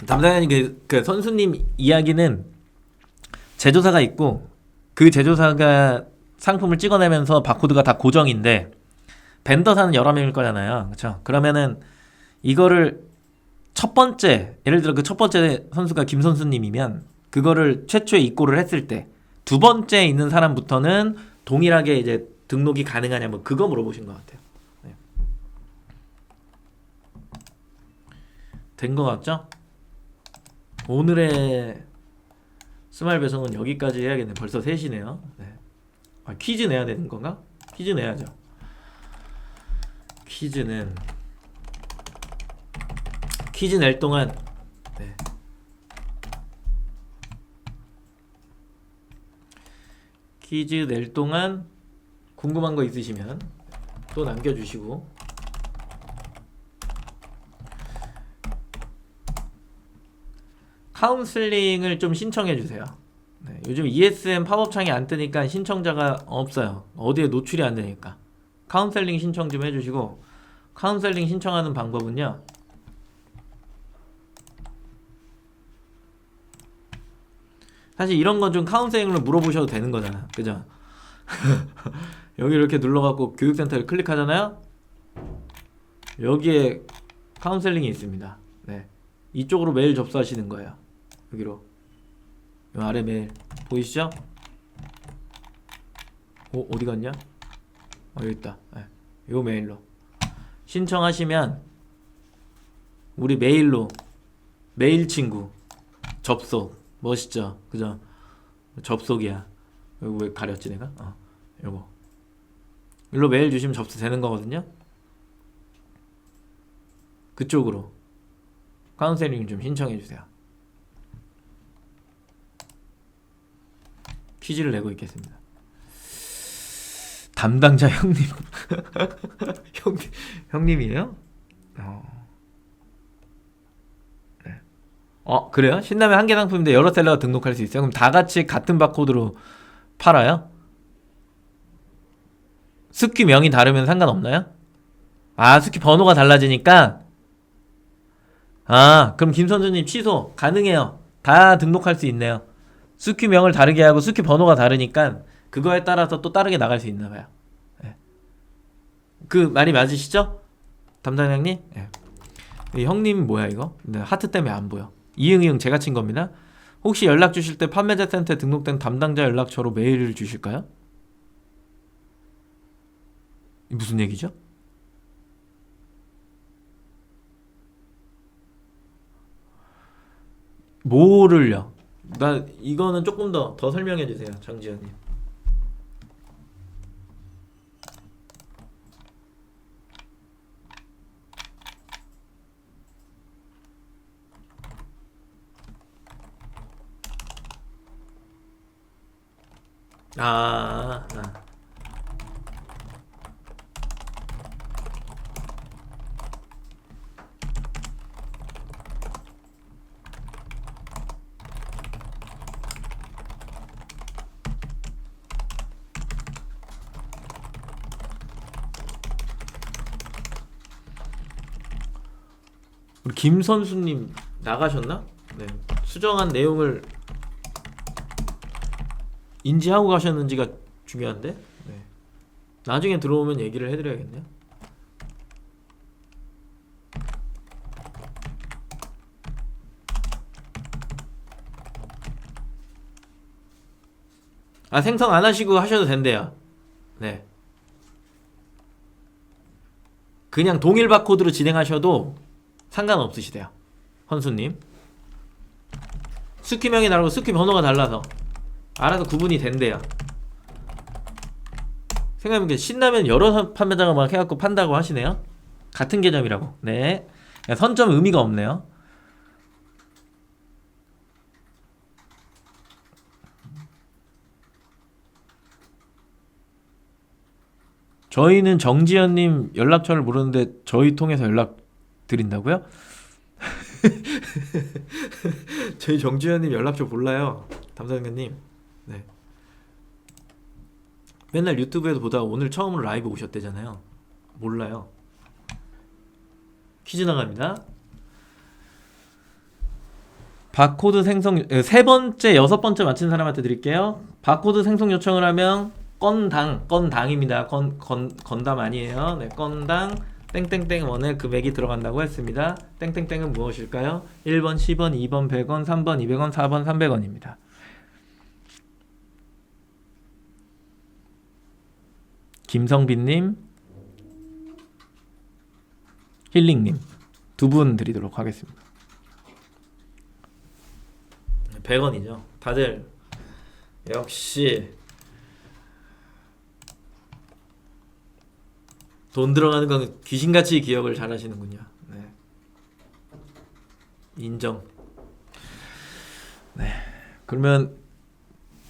담당자님 그 선수님 이야기는 제조사가 있고 그 제조사가 상품을 찍어내면서 바코드가 다 고정인데 벤더사는 여러 명일 거잖아요. 그렇죠? 그러면은 이거를 첫 번째 예를 들어 그 첫 번째 선수가 김 선수님이면 그거를 최초에 입고를 했을 때 두 번째 있는 사람부터는 동일하게 이제 등록이 가능하냐 뭐 그거 물어보신 것 같아요. 네. 된 것 같죠? 오늘의 스마일 배송은 여기까지 해야겠네. 벌써 3시네요. 네. 퀴즈 내야 되는 건가? 퀴즈 내야죠. 퀴즈는 퀴즈 낼 동안 네. 퀴즈 낼 동안 궁금한 거 있으시면 또 남겨주시고 카운슬링을 좀 신청해주세요. 네, 요즘 ESM 팝업창이 안 뜨니까 신청자가 없어요. 어디에 노출이 안 되니까 카운셀링 신청 좀 해주시고 카운셀링 신청하는 방법은요 사실 이런 건 좀 카운셀링으로 물어보셔도 되는 거잖아 그죠? 여기 이렇게 눌러갖고 교육센터를 클릭하잖아요 여기에 카운셀링이 있습니다. 네, 이쪽으로 메일 접수하시는 거예요. 여기로 요 아래 메일 보이시죠? 어디 갔냐? 여기 있다. 네, 요 메일로 신청하시면 우리 메일로 메일 친구 접속 멋있죠? 그죠? 접속이야. 이거 왜 가렸지 내가? 요거 일로 메일 주시면 접수되는 거거든요. 그쪽으로 카운셀링 좀 신청해 주세요. 퀴즈를 내고 있겠습니다. 담당자 형님. 형님이에요? 네. 그래요? 신라면 한 개 상품인데 여러 셀러가 등록할 수 있어요? 그럼 다 같이 같은 바코드로 팔아요? 스키명이 다르면 상관없나요? 스키 번호가 달라지니까? 그럼 김선주님 취소 가능해요. 다 등록할 수 있네요. 스키명을 다르게 하고 스키 번호가 다르니까 그거에 따라서 또 다르게 나갈 수 있나봐요. 네. 그 말이 맞으시죠? 담당자님? 네. 형님 뭐야 이거? 네, 하트 때문에 안 보여. 이응이응 제가 친 겁니다. 혹시 연락 주실 때 판매자 센터에 등록된 담당자 연락처로 메일을 주실까요? 무슨 얘기죠? 뭐를요? 나 이거는 조금 더 설명해 주세요, 정지현님. 아. 우리 김 선수님 나가셨나? 네. 수정한 내용을 인지하고 가셨는지가 중요한데? 네. 나중에 들어오면 얘기를 해드려야겠네요. 생성 안 하시고 하셔도 된대요. 네. 그냥 동일 바코드로 진행하셔도 상관없으시대요. 헌수님. 스키명이 다르고 스키 번호가 달라서 알아서 구분이 된대요. 생각해보니까 신라면 여러 판매자가 막 해갖고 판다고 하시네요. 같은 개념이라고. 네. 선점 의미가 없네요. 저희는 정지현님 연락처를 모르는데 저희 통해서 연락 드린다고요? 저희 정지현님 연락처 몰라요. 담당자님. 네. 맨날 유튜브에서 보다가 오늘 처음으로 라이브 오셨대잖아요. 몰라요. 퀴즈 나갑니다. 바코드 생성 세 번째, 여섯 번째 맞힌 사람한테 드릴게요. 바코드 생성 요청을 하면 건당입니다. 건담 아니에요. 네, 건당 땡땡땡 원의 금액이 들어간다고 했습니다. 땡땡땡은 무엇일까요? 1번, 10원, 2번, 100원, 3번, 200원, 4번, 300원입니다. 김성빈님, 힐링님 두 분 드리도록 하겠습니다. 100원이죠. 다들 역시 돈 들어가는 건 귀신같이 기억을 잘 하시는군요. 네. 인정. 네. 그러면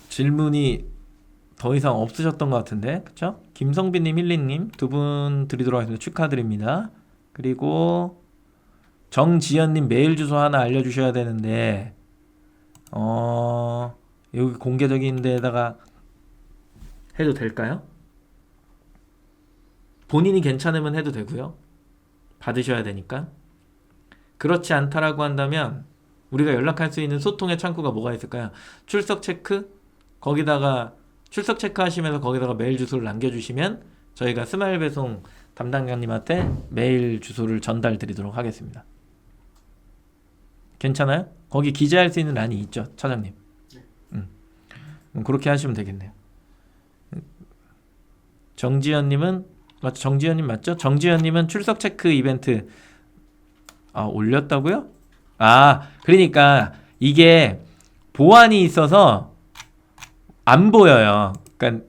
질문이 더 이상 없으셨던 것 같은데, 그쵸? 김성빈님, 힐링님 두 분 드리도록 하겠습니다. 축하드립니다. 그리고 정지연님 메일 주소 하나 알려주셔야 되는데, 여기 공개적인 데다가 해도 될까요? 본인이 괜찮으면 해도 되고요. 받으셔야 되니까. 그렇지 않다라고 한다면 우리가 연락할 수 있는 소통의 창구가 뭐가 있을까요? 출석 체크? 거기다가 출석 체크하시면서 거기다가 메일 주소를 남겨주시면 저희가 스마일 배송 담당자님한테 메일 주소를 전달 드리도록 하겠습니다. 괜찮아요? 거기 기재할 수 있는 란이 있죠, 차장님. 그렇게 하시면 되겠네요. 정지현님은 맞죠? 정지현님 맞죠? 정지현님은 출석 체크 이벤트 올렸다고요? 그러니까 이게 보안이 있어서 안 보여요. 그러니까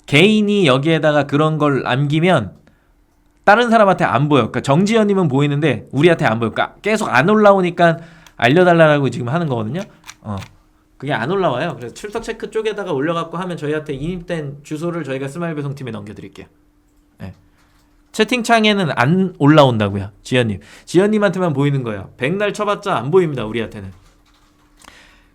개인이 여기에다가 그런 걸 남기면 다른 사람한테 안 보여. 그러니까 정지현님은 보이는데 우리한테 안 보여. 그러니까 계속 안 올라오니까 알려달라고 지금 하는 거거든요. 그게 안 올라와요. 그래서 출석 체크 쪽에다가 올려갖고 하면 저희한테 인입된 주소를 저희가 스마일 배송팀에 넘겨드릴게요. 네. 채팅창에는 안 올라온다고요. 지연님. 지연님한테만 보이는 거예요. 백날 쳐봤자 안 보입니다. 우리한테는.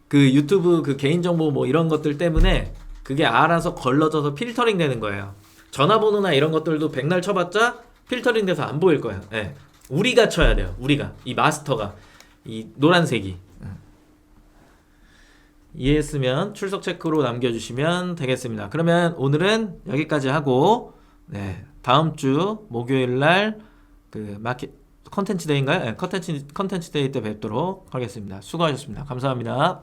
그 유튜브 그 개인정보 뭐 이런 것들 때문에 그게 알아서 걸러져서 필터링 되는 거예요. 전화번호나 이런 것들도 백날 쳐봤자 필터링 돼서 안 보일 거예요. 네. 우리가 쳐야 돼요. 우리가. 이 마스터가. 이 노란색이. 이해했으면 출석 체크로 남겨주시면 되겠습니다. 그러면 오늘은 여기까지 하고 다음 주 목요일 날 그 마켓 컨텐츠 데이인가요? 컨텐츠 데이 때 뵙도록 하겠습니다. 수고하셨습니다. 감사합니다.